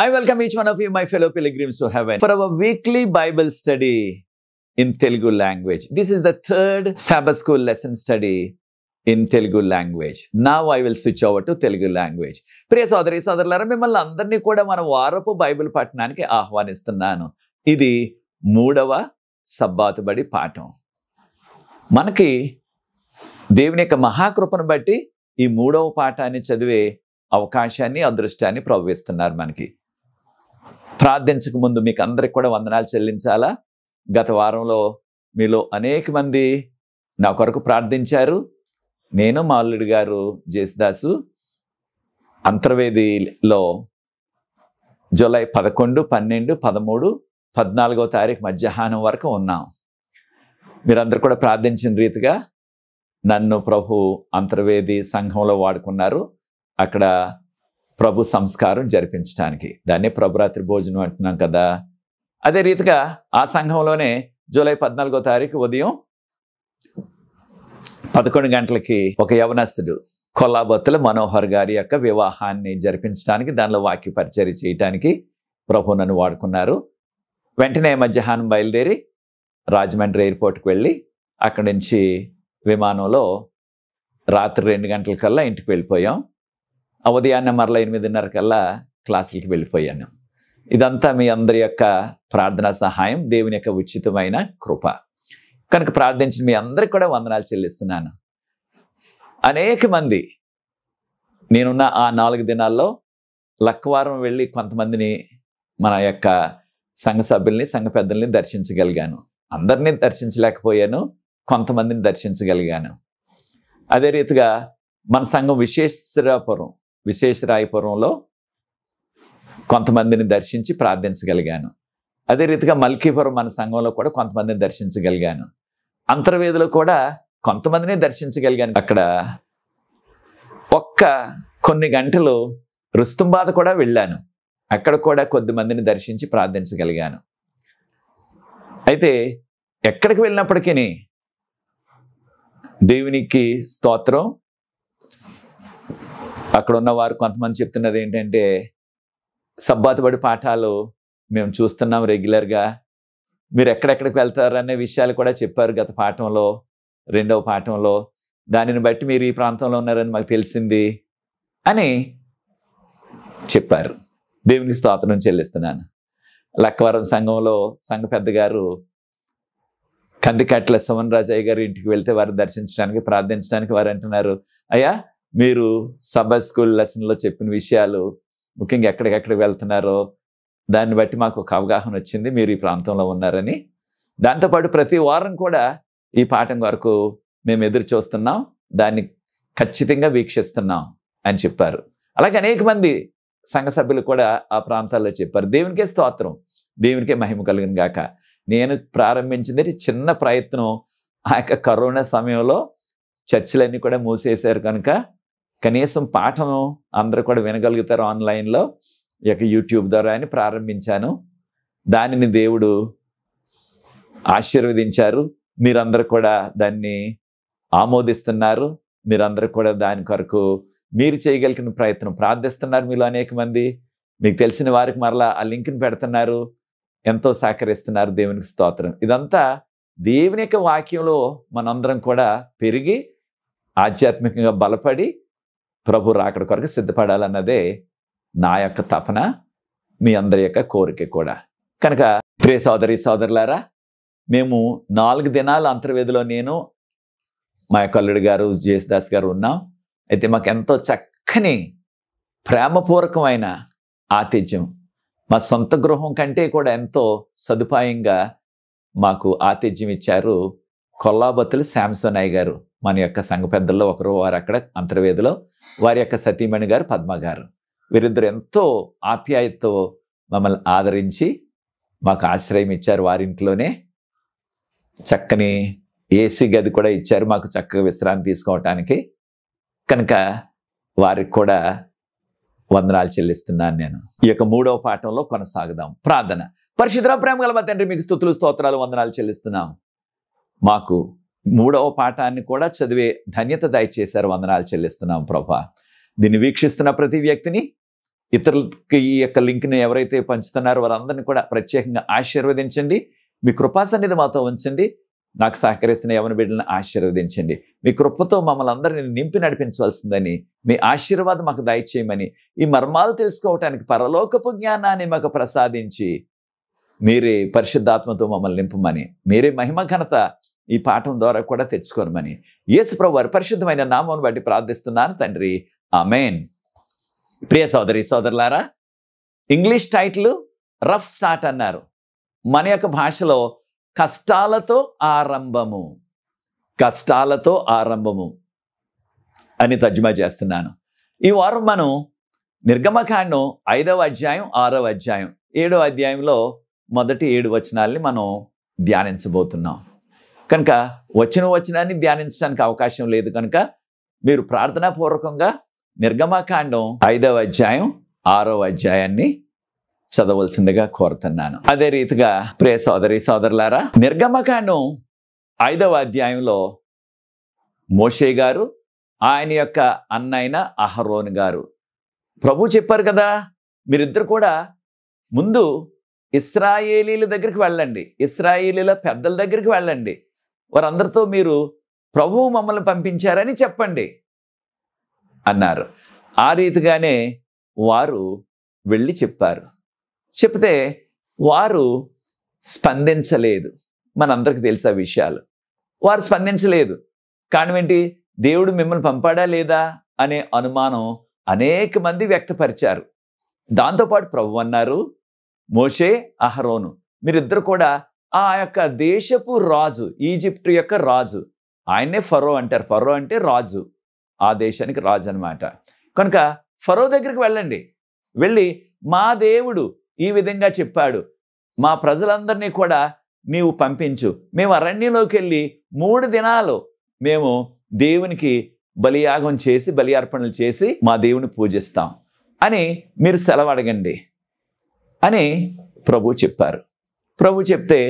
I welcome each one of you, my fellow pilgrims to heaven, for our weekly Bible study in Telugu language. This is the third Sabbath school lesson study in Telugu language. Now I will switch over to Telugu language. ప్రియ సోదరి సోదరులారా, మిమ్మల్ని అందరినీ కూడా మన వారపు Bible పఠనానికి ఆహ్వానిస్తున్నాను. ఇది 3వ సబ్బాతు బడి పాఠం. మనకి దేవుని యొక్క మహాకృపను బట్టి ఈ 3వ పాఠాన్ని చదివే అవకాశాన్ని, అదృష్టాన్ని ప్రవేశిస్తున్నారు మనకి. ప్రార్థించక ముందు మీకు అందరికి కూడా వందనాలు చెల్లించాలా. గత వారంలో మీలో అనేక మంది నా కొరకు ప్రార్థించారు. నేను, మా అల్లుడు గారు జేసుదాసు అంతర్వేదిలో జూలై 11, 12, 13, 14వ తారీఖు మధ్యాహ్నం వరకు ఉన్నాం. మీరందరూ కూడా ప్రార్థించిన రీతిగా నన్ను ప్రభు అంతర్వేది సంఘంలో వాడుకున్నారు. అక్కడ ప్రభు సంస్కారం జరిపించడానికి, దాన్నే ప్రభురాత్రి భోజనం అంటున్నాం కదా. అదే రీతిగా ఆ సంఘంలోనే జూలై 14వ తారీఖు ఉదయం 11 గంటలకి ఒక యవనస్తుడు కొల్లాబొత్తుల మనోహర్ గారి యొక్క వివాహాన్ని జరిపించడానికి, దానిలో వాక్య పరిచర్య చేయటానికి ప్రభు నన్ను వాడుకున్నారు. వెంటనే మధ్యాహ్నం బయలుదేరి రాజమండ్రి ఎయిర్పోర్ట్కి వెళ్ళి అక్కడి నుంచి విమానంలో రాత్రి 2 గంటలకల్లా ఇంటికి వెళ్ళిపోయాం. ఉదయాన్నే మరలా 8:30 కల్లా క్లాసులకి వెళ్ళిపోయాను. ఇదంతా మీ అందరి యొక్క ప్రార్థనా సహాయం, దేవుని యొక్క ఉచితమైన కృప. కనుక ప్రార్థించిన మీ అందరికి కూడా వందనాలు చెల్లిస్తున్నాను. అనేక మంది నేనున్న ఆ 4 దినాల్లో లక్కవారం వెళ్ళి కొంతమందిని, మన యొక్క సంఘ సభ్యుల్ని, సంఘ పెద్దల్ని దర్శించగలిగాను. అందరినీ దర్శించలేకపోయాను, కొంతమందిని దర్శించగలిగాను. అదే రీతిగా మన సంఘం విశేషరాయపురంలో కొంతమందిని దర్శించి ప్రార్థించగలిగాను. అదే రీతిగా మల్కీపురం మన సంఘంలో కూడా కొంతమందిని దర్శించగలిగాను. అంతర్వేదిలో కూడా కొంతమందిని దర్శించగలిగాను. అక్కడ కొన్ని గంటలు రుస్తుంబాద కూడా వెళ్ళాను. అక్కడ కూడా కొద్దిమందిని దర్శించి ప్రార్థించగలిగాను. అయితే ఎక్కడికి వెళ్ళినప్పటికీ దేవునికి స్తోత్రం. అక్కడ ఉన్నవారు కొంతమంది చెప్తున్నది ఏంటంటే, సబ్బాతు బడి పాఠాలు మేము చూస్తున్నాం రెగ్యులర్గా, మీరు ఎక్కడెక్కడికి వెళ్తారనే విషయాలు కూడా చెప్పారు గత పాఠంలో, 2వ పాఠంలో. దానిని బట్టి మీరు ఈ ప్రాంతంలో ఉన్నారని మాకు తెలిసింది అని చెప్పారు. దేవునికి స్తోత్రం చెల్లిస్తున్నాను. లక్కవరం సంఘంలో సంఘ పెద్ద గారు కందికట్ల సుమన్ రాజయ్య గారు ఇంటికి వెళ్తే వారు దర్శించడానికి, ప్రార్థించడానికి వారు అంటున్నారు, అయ్యా మీరు సబ్బాత్ స్కూల్ లెసన్లో చెప్పిన విషయాలు, ముఖ్యంగా ఎక్కడికెక్కడికి వెళ్తున్నారో దాన్ని బట్టి మాకు ఒక అవగాహన వచ్చింది, మీరు ఈ ప్రాంతంలో ఉన్నారని. దాంతోపాటు ప్రతి వారం కూడా ఈ పాఠం వరకు మేము ఎదురు చూస్తున్నాం, దాన్ని ఖచ్చితంగా వీక్షిస్తున్నాం అని చెప్పారు. అలాగే అనేక మంది సంఘ సభ్యులు కూడా ఆ ప్రాంతాల్లో చెప్పారు. దేవునికే స్తోత్రం, దేవునికే మహిమ కలుగును గాక. నేను ప్రారంభించింది చిన్న ప్రయత్నం. ఆ యొక్క కరోనా సమయంలో చర్చిలన్నీ కూడా మూసేశారు కనుక కనీసం పాఠం అందరూ కూడా వినగలుగుతారు ఆన్లైన్లో, ఈ యొక్క యూట్యూబ్ ద్వారా అని ప్రారంభించాను. దానిని దేవుడు ఆశీర్వదించారు. మీరందరూ కూడా దాన్ని ఆమోదిస్తున్నారు. మీరందరూ కూడా దాని కొరకు మీరు చేయగలిగిన ప్రయత్నం ప్రార్థిస్తున్నారు. మీలో అనేక మంది మీకు తెలిసిన వారికి మరలా ఆ లింక్ని పెడుతున్నారు, ఎంతో సహకరిస్తున్నారు. దేవునికి స్తోత్రం. ఇదంతా దేవుని యొక్క వాక్యంలో మనందరం కూడా పెరిగి ఆధ్యాత్మికంగా బలపడి ప్రభు రాకడ కొరకు సిద్ధపడాలన్నదే నా యొక్క తపన, మీ అందరి యొక్క కోరిక కూడా. కనుక ప్రియ సోదరి సోదరులారా, మేము 4 దినాలు అంతర్వేదిలో నేను, మా యొక్క అల్లుడు గారు జేసుదాస్ గారు ఉన్నాం. అయితే మాకు ఎంతో చక్కని ప్రేమపూర్వకమైన ఆతిథ్యం, మా సొంత గృహం కంటే కూడా ఎంతో సదుపాయంగా మాకు ఆతిథ్యం ఇచ్చారు కొల్లాబొత్తుల శాంసోనయ్య గారు, మన యొక్క సంఘ పెద్దల్లో ఒకరు. వారు అక్కడ అంతర్వేదిలో, వారి యొక్క సతీమణి గారు పద్మ గారు. వీరిద్దరు ఎంతో ఆప్యాయతతో మమ్మల్ని ఆదరించి మాకు ఆశ్రయం ఇచ్చారు. వారింట్లోనే చక్కని ఏసీ గది కూడా ఇచ్చారు మాకు, చక్కగా విశ్రాంతి తీసుకోవటానికి. కనుక వారికి కూడా వందనాలు చెల్లిస్తున్నాను నేను. ఈ యొక్క 3వ పాఠంలో కొనసాగుదాం. ప్రార్థన. పరిశుద్ధ ప్రేమ గల మా తండ్రి, మీకు స్తుతులు స్తోత్రాలు వందనాలు చెల్లిస్తున్నాం. మాకు 3వ పాఠాన్ని కూడా చదివే ధన్యత దయచేశారు, వందనాలు చెల్లిస్తున్నాం ప్రభా. దీన్ని వీక్షిస్తున్న ప్రతి వ్యక్తిని ఇతరులకి ఈ యొక్క లింక్ని ఎవరైతే పంచుతున్నారో వారందరినీ కూడా ప్రత్యేకంగా ఆశీర్వదించండి. మీ కృపా సన్నిధి మాతో ఉంచండి. నాకు సహకరిస్తున్న యవన బిడ్డలను ఆశీర్వదించండి. మీ కృపతో మమ్మల్ని అందరినీ నింపి నడిపించవలసిందని, మీ ఆశీర్వాదం మాకు దయచేయమని, ఈ మర్మాలు తెలుసుకోవటానికి పరలోకపు జ్ఞానాన్ని మాకు ప్రసాదించి మీరే పరిశుద్ధాత్మతో మమ్మల్ని నింపమని, మీరే మహిమ ఘనత ఈ పాఠం ద్వారా కూడా తెచ్చుకోనమని యేసు ప్రభువు వారి పరిశుద్ధమైన నామమును బట్టి ప్రార్థిస్తున్నాను తండ్రి. ఆమేన్. ప్రియ సోదరి సోదరులారా, ఇంగ్లీష్ టైటిల్ రఫ్ స్టార్ట్ అన్నారు. మన యొక్క భాషలో కష్టాలతో ఆరంభము, కష్టాలతో ఆరంభము అని తర్జుమా చేస్తున్నాను. ఈ వారం మనం నిర్గమకాండం 5వ అధ్యాయం 6వ అధ్యాయం 7వ అధ్యాయంలో మొదటి 7 వచనాల్ని మనం ధ్యానించబోతున్నాం. కనుక వచనాన్ని ధ్యానించడానికి అవకాశం లేదు కనుక మీరు ప్రార్థనాపూర్వకంగా నిర్గమకాండం 5వ అధ్యాయం 6వ అధ్యాయాన్ని చదవలసిందిగా కోరుతున్నాను. అదే రీతిగా ప్రియ సోదరి సోదరులారా, నిర్గమకాండం 5వ అధ్యాయంలో మోషే గారు, ఆయన యొక్క అన్నైన అహరోను గారు ప్రభు చెప్పారు కదా, మీరిద్దరు కూడా ముందు ఇశ్రాయేలీల దగ్గరికి వెళ్ళండి, ఇశ్రాయేలీల పెద్దల దగ్గరికి వెళ్ళండి, వారందరితో మీరు ప్రభువు మమ్మల్ని పంపించారని చెప్పండి అన్నారు. ఆ రీతిగానే వారు వెళ్ళి చెప్పారు. చెప్తే వారు స్పందించలేదు. మనందరికీ తెలుసా విషయాలు. వారు స్పందించలేదు. కారణం ఏంటి? దేవుడు మిమ్మల్ని పంపాడా లేదా అనే అనుమానం అనేక మంది వ్యక్తపరిచారు. దాంతోపాటు ప్రభు అన్నారు, మోషే అహరోను మీరిద్దరు కూడా ఆ యొక్క దేశపు రాజు, ఈజిప్టు యొక్క రాజు, ఆయన్నే ఫరో అంటారు. ఫరో అంటే రాజు, ఆ దేశానికి రాజు అనమాట. కనుక ఫరో దగ్గరికి వెళ్ళండి, వెళ్ళి మా దేవుడు ఈ విధంగా చెప్పాడు, మా ప్రజలందరినీ కూడా నీవు పంపించు, మేము అరణ్యంలోకి వెళ్ళి 3 దినాలు మేము దేవునికి బలియాగం చేసి బలియార్పణలు చేసి మా దేవుని పూజిస్తాం అని మీరు సెలవు అడగండి అని ప్రభు చెప్పారు. ప్రభు చెప్తే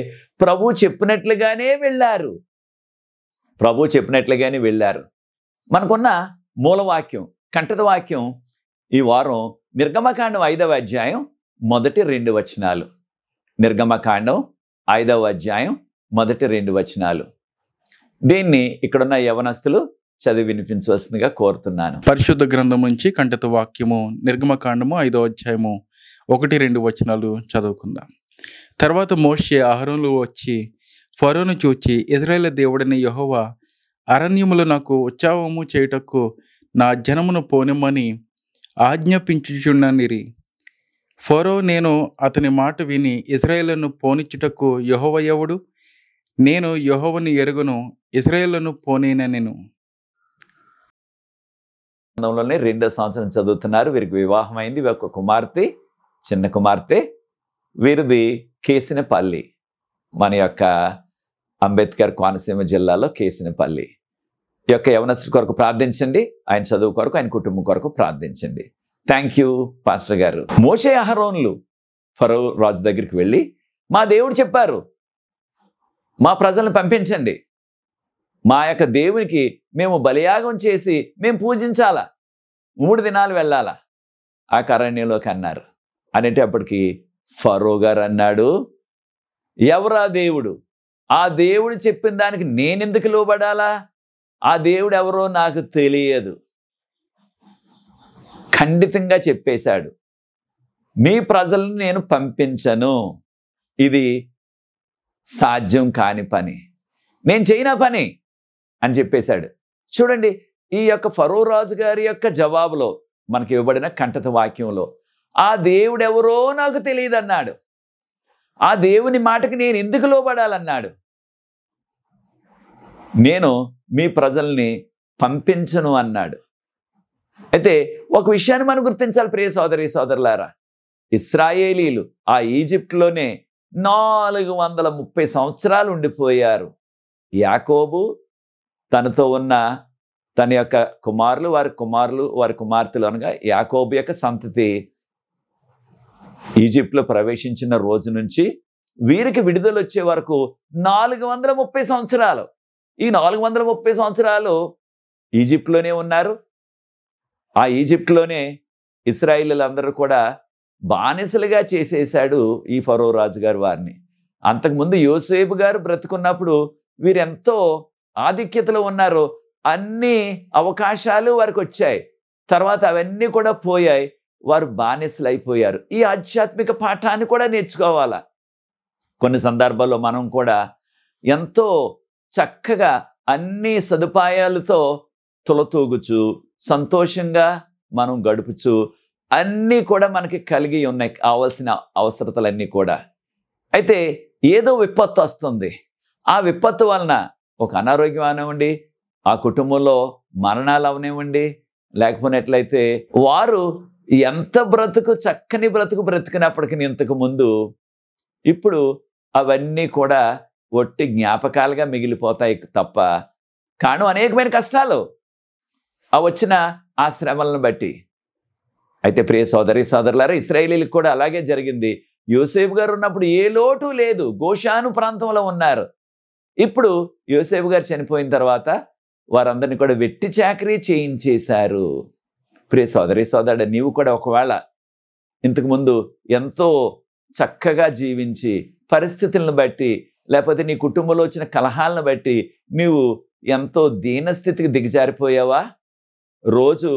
ప్రభు చెప్పినట్లుగానే వెళ్ళారు. ప్రభు చెప్పినట్లుగానే వెళ్ళారు. మనకున్న మూలవాక్యం, కంఠత వాక్యం ఈ వారం నిర్గమకాండం 5వ అధ్యాయం మొదటి 2 వచనాలు. నిర్గమకాండం 5వ అధ్యాయం మొదటి 2 వచనాలు. దీన్ని ఇక్కడున్న యవనస్తులు చదివి వినిపించవలసిందిగా కోరుతున్నాను. పరిశుద్ధ గ్రంథం నుంచి కంఠత వాక్యము నిర్గమకాండము 5వ అధ్యాయము 1-2 వచనాలు చదువుకుందాం. తర్వాత మోషే అహరోనులు వచ్చి ఫరోను చూచి, ఇశ్రాయేలు దేవుడైన యెహోవా అరణ్యములో నాకు ఉత్సవము చేయుటకు నా జనమును పోనిమ్మని ఆజ్ఞాపించుచున్ననిరి. ఫరో నేను అతని మాట విని ఇశ్రాయేలును పోనిచ్చుటకు యెహోవా ఎవడు? నేను యెహోవాని ఎరుగును, ఇశ్రాయేలును పోనేనెను. గ్రంథంలోనే 2వ సంవత్సరం చదువుతున్నారు. వీరికి వివాహం అయింది. ఒక కుమార్తె, చిన్న కుమార్తె. వీరిది కేసినపల్లి, మన యొక్క అంబేద్కర్ కోనసీమ జిల్లాలో కేసినపల్లి. ఈ యొక్క యవనస్తుడి కొరకు ప్రార్థించండి, ఆయన చదువు కొరకు, ఆయన కుటుంబం కొరకు ప్రార్థించండి. థ్యాంక్ యూ పాస్టర్ గారు. మోషే అహరోనులు ఫరో రాజు దగ్గరికి వెళ్ళి, మా దేవుడు చెప్పారు, మా ప్రజలను పంపించండి, మా యొక్క దేవునికి మేము బలియాగం చేసి మేము పూజించాలా, 3 దినాలు వెళ్ళాలా ఆ అరణ్యంలోకి అన్నారు. అనేటప్పటికీ ఫరో గారు అన్నాడు, ఎవరా దేవుడు? ఆ దేవుడు చెప్పిన దానికి నేనెందుకు లోబడాలా? ఆ దేవుడు ఎవరో నాకు తెలియదు. ఖండితంగా చెప్పేశాడు, మీ ప్రజలను నేను పంపించను, ఇది సాధ్యం కాని పని, నేను చేయనా పని అని చెప్పేశాడు. చూడండి, ఈ యొక్క ఫరో రాజు గారి యొక్క జవాబులో మనకి ఇవ్వబడిన కంఠత వాక్యంలో ఆ దేవుడు ఎవరో నాకు తెలియదు అన్నాడు. ఆ దేవుని మాటకి నేను ఎందుకు లోబడాలన్నాడు. నేను మీ ప్రజల్ని పంపించను అన్నాడు. అయితే ఒక విషయాన్ని మనం గుర్తించాలి ప్రియ సోదరి సోదరులారా, ఇశ్రాయేలీలు ఆ ఈజిప్ట్లోనే 430 సంవత్సరాలు ఉండిపోయారు. యాకోబు తనతో ఉన్న తన యొక్క కుమారులు, వారి కుమార్తెలు అనగా యాకోబు యొక్క సంతతి ఈజిప్ట్లో ప్రవేశించిన రోజు నుంచి వీరికి విడుదల వచ్చే వరకు 430 సంవత్సరాలు. ఈ 430 సంవత్సరాలు ఈజిప్ట్లోనే ఉన్నారు. ఆ ఈజిప్ట్లోనే ఇశ్రాయేలీయులందరూ కూడా బానిసలుగా చేసేశాడు ఈ ఫరో రాజు గారు వారిని. అంతకుముందు యోసేపు గారు బ్రతుకున్నప్పుడు వీరెంతో ఆధిక్యతలో ఉన్నారు, అన్ని అవకాశాలు వారికి వచ్చాయి. తర్వాత అవన్నీ కూడా పోయాయి, వారు బానిసలు అయిపోయారు. ఈ ఆధ్యాత్మిక పాఠాన్ని కూడా నేర్చుకోవాలా. కొన్ని సందర్భాల్లో మనం కూడా ఎంతో చక్కగా అన్ని సదుపాయాలతో తులతూగుచు సంతోషంగా మనం గడుపుచు అన్నీ కూడా మనకి కలిగి ఉన్నాయి, కావాల్సిన అవసరతలన్నీ కూడా. అయితే ఏదో విపత్తు వస్తుంది. ఆ విపత్తు వలన ఒక అనారోగ్యం అవనివ్వండి, ఆ కుటుంబంలో మరణాలు అవనివ్వండి, లేకపోయినట్లయితే వారు ఎంత చక్కని బ్రతుకు బ్రతికినప్పటికీ ఇంతకు ముందు ఇప్పుడు అవన్నీ కూడా ఒట్టి జ్ఞాపకాలుగా మిగిలిపోతాయి తప్ప కాను అనేకమైన కష్టాలు ఆ వచ్చిన ఆ శ్రమలను బట్టి. అయితే ప్రియ సోదరి సోదరులారా, ఇశ్రాయేలీలకు కూడా అలాగే జరిగింది. యోసేపు గారు ఉన్నప్పుడు ఏ లోటు లేదు, గోషాను ప్రాంతంలో ఉన్నారు. ఇప్పుడు యోసేపు గారు చనిపోయిన తర్వాత వారందరినీ కూడా వెట్టి చాకరీ చేయించేశారు. ప్రియ సోదరి సోదరుడు, నీవు కూడా ఒకవేళ ఇంతకుముందు ఎంతో చక్కగా జీవించి పరిస్థితులను బట్టి లేకపోతే నీ కుటుంబంలో వచ్చిన కలహాలను బట్టి నీవు ఎంతో దీనస్థితికి దిగజారిపోయావా? రోజు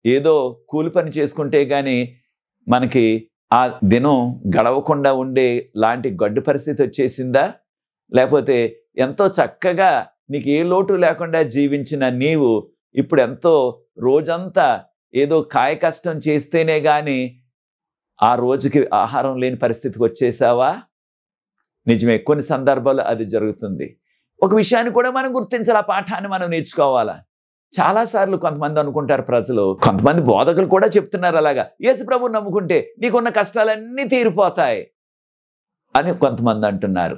ఏదో కూలి పని చేసుకుంటే కానీ మనకి ఆ దినం గడవకుండా ఉండే లాంటి గడ్డు పరిస్థితి వచ్చేసిందా? లేకపోతే ఎంతో చక్కగా నీకు ఏ లోటు లేకుండా జీవించిన నీవు ఇప్పుడు ఎంతో రోజంతా ఏదో కాయ కష్టం చేస్తేనే కానీ ఆ రోజుకి ఆహారం లేని పరిస్థితికి వచ్చేసావా? నిజమే, కొన్ని సందర్భాల్లో అది జరుగుతుంది. ఒక విషయాన్ని కూడా మనం గుర్తించాలి, ఆ పాఠాన్ని మనం నేర్చుకోవాలా. చాలాసార్లు కొంతమంది అనుకుంటారు, ప్రజలు, కొంతమంది బోధకులు కూడా చెప్తున్నారు అలాగా, యేసు ప్రభువుని నమ్ముకుంటే నీకున్న కష్టాలన్నీ తీరిపోతాయి అని కొంతమంది అంటున్నారు.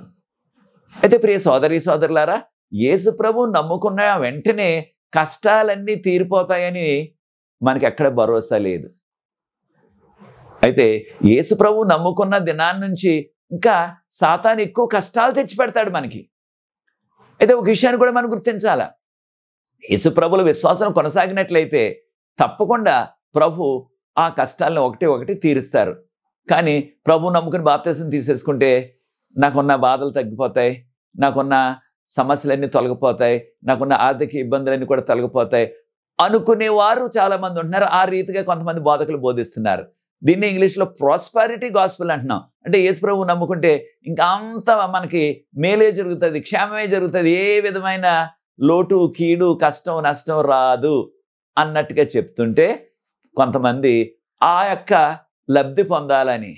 అయితే ప్రియ సోదరి సోదరులారా, యేసు ప్రభువుని నమ్ముకున్న వెంటనే కష్టాలన్నీ తీరిపోతాయని మనకి ఎక్కడ భరోసా లేదు. అయితే యేసు ప్రభువు నమ్ముకున్న దినాన్ని నుంచి ఇంకా సాతాను ఎక్కువ కష్టాలు తెచ్చి పెడతాడు మనకి. అయితే ఒక విషయాన్ని కూడా మనం గుర్తించాలా, యేసు ప్రభువుల విశ్వాసం కొనసాగినట్లయితే తప్పకుండా ప్రభు ఆ కష్టాలను ఒకటి తీరుస్తారు. కానీ ప్రభు నమ్ముకుని బాప్తిసం తీసేసుకుంటే నాకున్న బాధలు తగ్గిపోతాయి, నాకున్న సమస్యలన్నీ తొలగిపోతాయి, నాకున్న ఆర్థిక ఇబ్బందులన్నీ కూడా తొలగిపోతాయి అనుకునేవారు చాలామంది ఉంటున్నారు. ఆ రీతిగా కొంతమంది బోధకులు బోధిస్తున్నారు. దీన్ని ఇంగ్లీష్లో ప్రాస్పారిటీ గాస్పెల్ అంటున్నాం. అంటే యేసు ప్రభువు నమ్ముకుంటే ఇంకా అంత మనకి మేలే జరుగుతుంది, క్షేమమే జరుగుతుంది, ఏ విధమైన లోటు కీడు కష్టం నష్టం రాదు అన్నట్టుగా చెప్తుంటే కొంతమంది ఆ యొక్క లబ్ధి పొందాలని,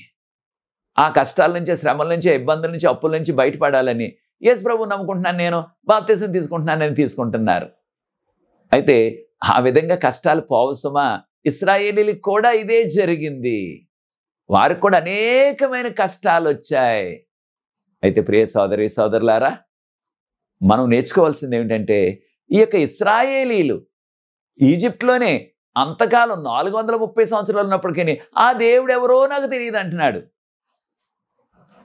ఆ కష్టాల నుంచి శ్రమల నుంచి ఇబ్బందుల నుంచి అప్పుల నుంచి బయటపడాలని యేసు ప్రభువు నమ్ముకుంటున్నాను, నేను బాప్తిసం తీసుకుంటున్నానని తీసుకుంటున్నారు. అయితే ఆ విధంగా కష్టాలు పోవసమా? ఇశ్రాయేలీలకు కూడా ఇదే జరిగింది. వారికి కూడా అనేకమైన కష్టాలు వచ్చాయి. అయితే ప్రియ సోదరి సోదరులారా, మనం నేర్చుకోవాల్సింది ఏమిటంటే, ఈ యొక్క ఇశ్రాయేలీలు ఈజిప్ట్లోనే అంతకాలం 430 సంవత్సరాలు ఉన్నప్పటికీ ఆ దేవుడు ఎవరో నాకు తెలియదు అంటున్నాడు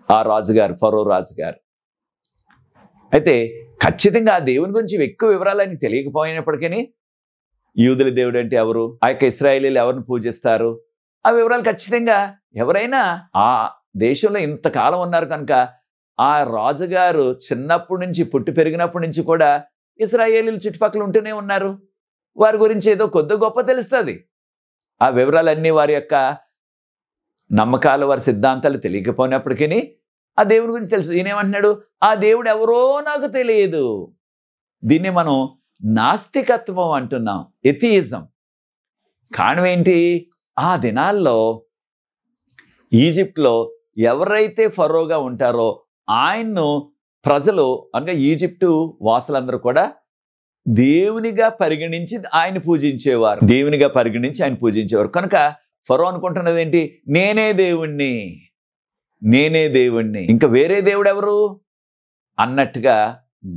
ఆ రాజుగారు, ఫరో రాజుగారు. అయితే ఖచ్చితంగా ఆ దేవుని గురించి ఎక్కువ వివరాలని తెలియకపోయినప్పటికీ యూదుల దేవుడు అంటే ఎవరు, ఆ యొక్క ఇశ్రాయేలీలు ఎవరిని పూజిస్తారు, ఆ వివరాలు ఖచ్చితంగా ఎవరైనా ఆ దేశంలో ఇంతకాలం ఉన్నారు కనుక ఆ రాజుగారు చిన్నప్పటి నుంచి పుట్టి పెరిగినప్పటి నుంచి కూడా ఇశ్రాయేలీలు చుట్టుపక్కల ఉంటూనే ఉన్నారు. వారి గురించి ఏదో కొద్ది గొప్ప తెలుస్తుంది. ఆ వివరాలన్నీ వారి యొక్క నమ్మకాలు వారి సిద్ధాంతాలు తెలియకపోయినప్పటికీ ఆ దేవుడి గురించి తెలుసు. ఈయనేమంటున్నాడు, ఆ దేవుడు ఎవరో నాకు తెలియదు. దీన్ని మనం నాస్తికత్వం అంటున్నాం, ఎథియిజం. కారణం ఏంటి? ఆ దినాల్లో ఈజిప్ట్లో ఎవరైతే ఫరోగా ఉంటారో ఆయన్ను ప్రజలు అనగా ఈజిప్టు వాసులందరూ కూడా దేవునిగా పరిగణించి ఆయన పూజించేవారు, దేవునిగా పరిగణించి ఆయన పూజించేవారు. కనుక ఫరో అనుకుంటున్నది ఏంటి? నేనే దేవుణ్ణి, నేనే దేవుణ్ణి, ఇంకా వేరే దేవుడు ఎవరు అన్నట్టుగా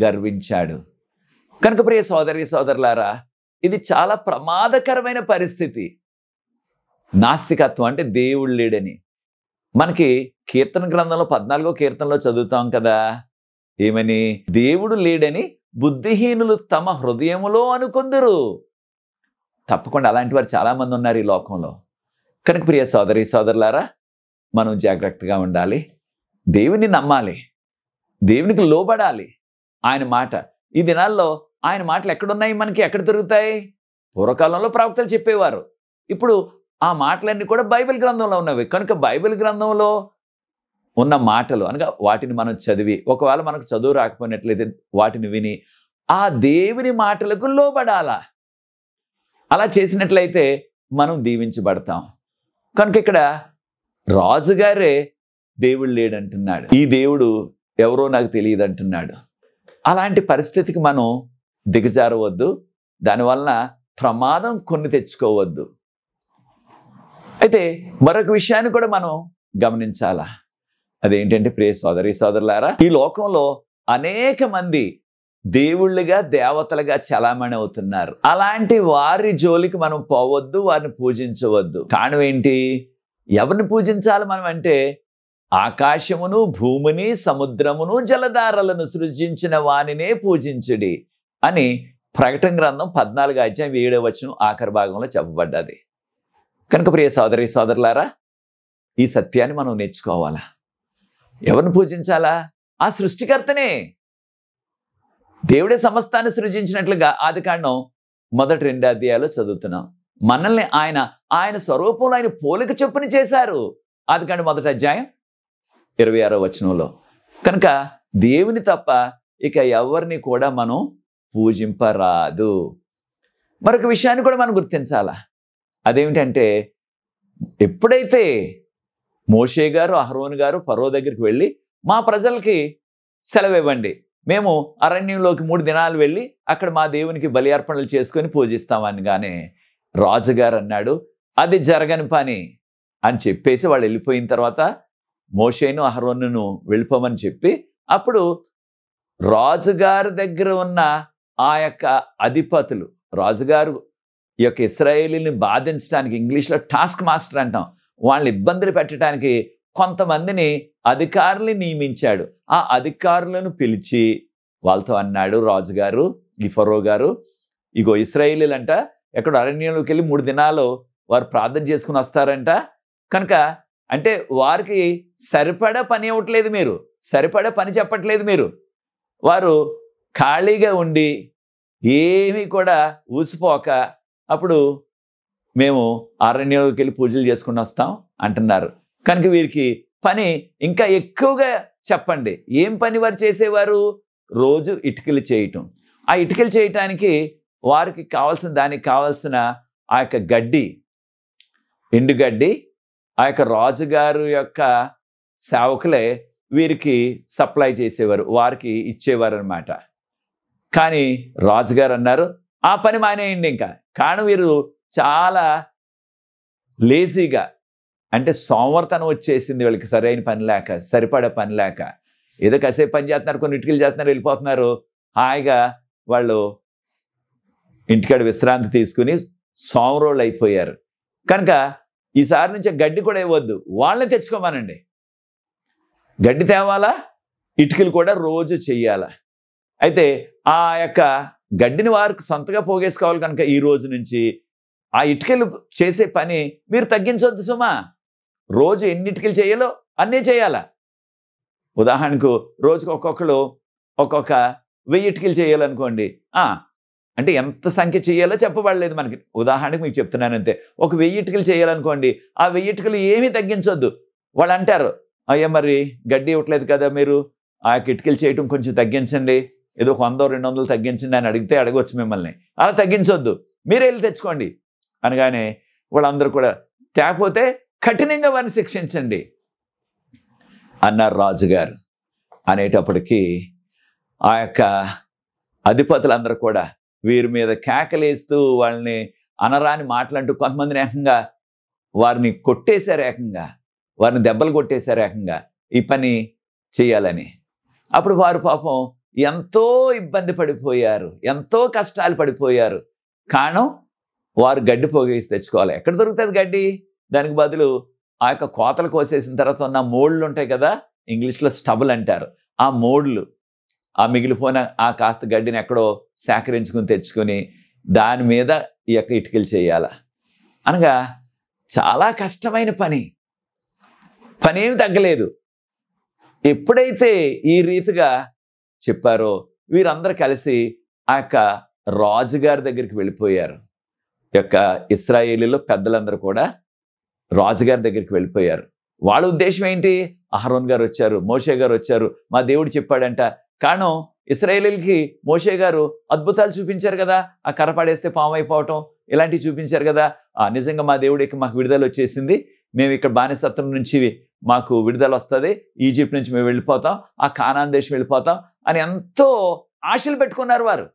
గర్వించాడు. కనుక ప్రియ సోదరి సోదరులారా, ఇది చాలా ప్రమాదకరమైన పరిస్థితి. నాస్తికత్వం అంటే దేవుడు లేడని. మనకి కీర్తన గ్రంథంలో 14వ కీర్తనలో చదువుతాం కదా, ఏమని? దేవుడు లేడని బుద్ధిహీనులు తమ హృదయములో అనుకొందురు. తప్పకుండా అలాంటి వారు చాలామంది ఉన్నారు ఈ లోకంలో. కనుక ప్రియ సోదరి సోదరులారా, మనం జాగ్రత్తగా ఉండాలి, దేవుని నమ్మాలి, దేవునికి లోబడాలి. ఆయన మాట, ఈ దినాల్లో ఆయన మాటలు ఎక్కడున్నాయి, మనకి ఎక్కడ దొరుకుతాయి? పూర్వకాలంలో ప్రవక్తలు చెప్పేవారు. ఇప్పుడు ఆ మాటలన్నీ కూడా బైబిల్ గ్రంథంలో ఉన్నవి. కనుక బైబిల్ గ్రంథంలో ఉన్న మాటలు అనగా వాటిని మనం చదివి, ఒకవేళ మనకు చదువు రాకపోయినట్లయితే వాటిని విని ఆ దేవుని మాటలకు లోబడాలా. అలా చేసినట్లయితే మనం దీవించబడతాం. కనుక ఇక్కడ రాజుగారే దేవుడు లేడంటున్నాడు, ఈ దేవుడు ఎవరో నాకు తెలియదు అంటున్నాడు. అలాంటి పరిస్థితికి మనం దిగజారవద్దు, దానివల్ల ప్రమాదం కొని తెచ్చుకోవద్దు. అయితే మరొక విషయాన్ని కూడా మనం గమనించాలా. అదేంటంటే ప్రియ సోదరి సోదరులారా, ఈ లోకంలో అనేక మంది దేవుళ్ళుగా దేవతలుగా చలామణి అవుతున్నారు. అలాంటి వారి జోలికి మనం పోవద్దు, వారిని పూజించవద్దు. కారణం ఏంటి? ఎవరిని పూజించాలి మనం అంటే, ఆకాశమును భూమిని సముద్రమును జలధారలను సృజించిన వానినే పూజించుడి అని ప్రకటన గ్రంథం 14:7 ఆఖరి భాగంలో చెప్పబడ్డది. కనుక ప్రియ సోదరి సోదరులారా, ఈ సత్యాన్ని మనం నేర్చుకోవాలా. ఎవరిని పూజించాలా? ఆ సృష్టికర్తనే. దేవుడే సమస్తాన్ని సృజించినట్లుగా ఆదికాండం 1-2 అధ్యాయాలు చదువుతున్నాం. మనల్ని ఆయన స్వరూపంలో ఆయన పోలిక చొప్పున చేశారు. ఆదికాండం 1:26 కనుక దేవుని తప్ప ఇక ఎవరిని కూడా మనం పూజింపరాదు. మరొక విషయాన్ని కూడా మనం గుర్తించాలా. అదేమిటంటే, ఎప్పుడైతే మోషే గారు అహరోను గారు ఫరో దగ్గరికి వెళ్ళి మా ప్రజలకి సెలవు ఇవ్వండి, మేము అరణ్యంలోకి 3 దినాలు వెళ్ళి అక్కడ మా దేవునికి బలి అర్పణలు చేసుకొని పూజిస్తామనగానే రాజుగారు అన్నాడు, అది జరగని పని అని చెప్పేసి వాళ్ళు వెళ్ళిపోయిన తర్వాత మోషేను అహరోనును వెళ్ళిపోమని చెప్పి, అప్పుడు రాజుగారి దగ్గర ఉన్న ఆ యొక్క అధిపతులు, రాజుగారు ఈ యొక్క ఇశ్రాయేలీని బాధించడానికి, ఇంగ్లీష్లో టాస్క్ మాస్టర్ అంటాం, వాళ్ళని ఇబ్బందులు పెట్టడానికి కొంతమందిని అధికారుల్ని నియమించాడు. ఆ అధికారులను పిలిచి వాళ్ళతో అన్నాడు రాజుగారు, ఈ ఫరో గారు, ఇగో ఇశ్రాయేలీలంట ఎక్కడో అరణ్యంలోకి వెళ్ళి 3 దినాలు వారు ప్రార్థన చేసుకుని వస్తారంట. కనుక అంటే వారికి సరిపడా పని ఇవ్వట్లేదు మీరు, సరిపడా పని చెప్పట్లేదు మీరు. వారు ఖాళీగా ఉండి ఏమీ కూడా ఊసిపోక అప్పుడు మేము అరణ్యంలోకి వెళ్ళి పూజలు చేసుకుని వస్తాం అంటున్నారు. కనుక వీరికి పని ఇంకా ఎక్కువగా చెప్పండి. ఏం పని వారు చేసేవారు? రోజు ఇటుకలు చేయటం. ఆ ఇటుకలు చేయటానికి వారికి దానికి కావాల్సిన ఆ యొక్క గడ్డి, ఎండుగడ్డి ఆ యొక్క రాజుగారు యొక్క సేవకులే వీరికి సప్లై చేసేవారు, వారికి ఇచ్చేవారు అనమాట. కానీ రాజుగారు అన్నారు, ఆ పని మానేయండి ఇంకా. కారణం వీరు చాలా లేజీగా, అంటే సోమర్తనం వచ్చేసింది వీళ్ళకి, సరైన పని లేక, సరిపడే పని లేక. ఏదో కాసేపు పని చేస్తున్నారు, కొన్ని ఇటుకలు చేస్తున్నారు, వెళ్ళిపోతున్నారు. హాయిగా వాళ్ళు ఇంటికాడ విశ్రాంతి తీసుకుని సోమరోళ్ళు అయిపోయారు. కనుక ఈసారి నుంచి గడ్డి కూడా ఇవ్వద్దు, వాళ్ళని తెచ్చుకోమానండి. గడ్డి తేవాలా, ఇటుకలు కూడా రోజు చెయ్యాలా. అయితే ఆ యొక్క గడ్డిని వారికి సొంతగా పోగేసుకోవాలి. కనుక ఈ రోజు నుంచి ఆ ఇటుకలు చేసే పని మీరు తగ్గించవద్దు సుమా. రోజు ఎన్ని ఇటుకలు చేయాలో అన్నీ చేయాలా. ఉదాహరణకు రోజుకు ఒక్కొక్కరు ఒక్కొక్క 1000 ఇటుకలు చేయాలనుకోండి. అంటే ఎంత సంఖ్య చేయాలో చెప్పబడలేదు మనకి, ఉదాహరణకు మీకు చెప్తున్నాను అంతే. ఒక 1000 ఇటుకలు చేయాలనుకోండి, ఆ 1000 ఇటుకలు ఏమీ తగ్గించొద్దు. వాళ్ళు అంటారు, అయ్యా మరి గడ్డి ఇవ్వట్లేదు కదా మీరు, ఆ యొక్క ఇటుకలు చేయటం కొంచెం తగ్గించండి, ఏదో 100-200 తగ్గించండి అని అడగవచ్చు మిమ్మల్ని. అలా తగ్గించొద్దు, మీరే వెళ్ళి తెచ్చుకోండి అనగానే వాళ్ళందరూ కూడా తేకపోతే కఠినంగా వారిని శిక్షించండి అన్నారు రాజుగారు. అనేటప్పటికీ ఆ యొక్క అధిపతులందరూ కూడా వీరి మీద కేకలేస్తూ వాళ్ళని అనరాని మాటలంటూ కొంతమందిని ఏకంగా వారిని కొట్టేశారు, ఏకంగా వారిని దెబ్బలు కొట్టేశారు ఏకంగా ఈ పని చేయాలని. అప్పుడు వారు పాపం ఎంతో ఇబ్బంది పడిపోయారు, ఎంతో కష్టాలు పడిపోయారు. కారణం వారు గడ్డి పోగేసి తెచ్చుకోవాలి. ఎక్కడ దొరుకుతుంది గడ్డి? దానికి బదులు ఆ యొక్క కోతలు కోసేసిన తర్వాత ఉన్న మోడ్లు ఉంటాయి కదా, ఇంగ్లీష్లో స్టబుల్ అంటారు. ఆ మోడ్లు, ఆ మిగిలిపోయిన ఆ కాస్త గడ్డిని ఎక్కడో సేకరించుకుని తెచ్చుకొని దాని మీద ఈ యొక్క ఇటుకలు చేయాల. అనగా చాలా కష్టమైన పనేమి తగ్గలేదు. ఎప్పుడైతే ఈ రీతిగా చెప్పారో వీరందరూ కలిసి ఆ యొక్క రాజుగారి దగ్గరికి వెళ్ళిపోయారు. యొక్క ఇశ్రాయేలీలో పెద్దలందరూ కూడా రాజుగారి దగ్గరికి వెళ్ళిపోయారు. వాళ్ళ ఉద్దేశం ఏంటి? అహరోన్ గారు వచ్చారు, మోషే గారు వచ్చారు, మా దేవుడు చెప్పాడంట. కారణం ఇశ్రాయేలీలకి మోషే గారు అద్భుతాలు చూపించారు కదా, ఆ కర్ర పడేస్తే పాము అయిపోవటం ఇలాంటివి చూపించారు కదా. నిజంగా మా దేవుడికి మాకు విడుదల వచ్చేసింది, మేము ఇక్కడ బానిసత్వం నుంచి మాకు విడుదల వస్తుంది, ఈజిప్ట్ నుంచి మేము వెళ్ళిపోతాం, ఆ కానాన్ దేశం వెళ్ళిపోతాం అని ఎంతో ఆశలు పెట్టుకున్నారు వారు.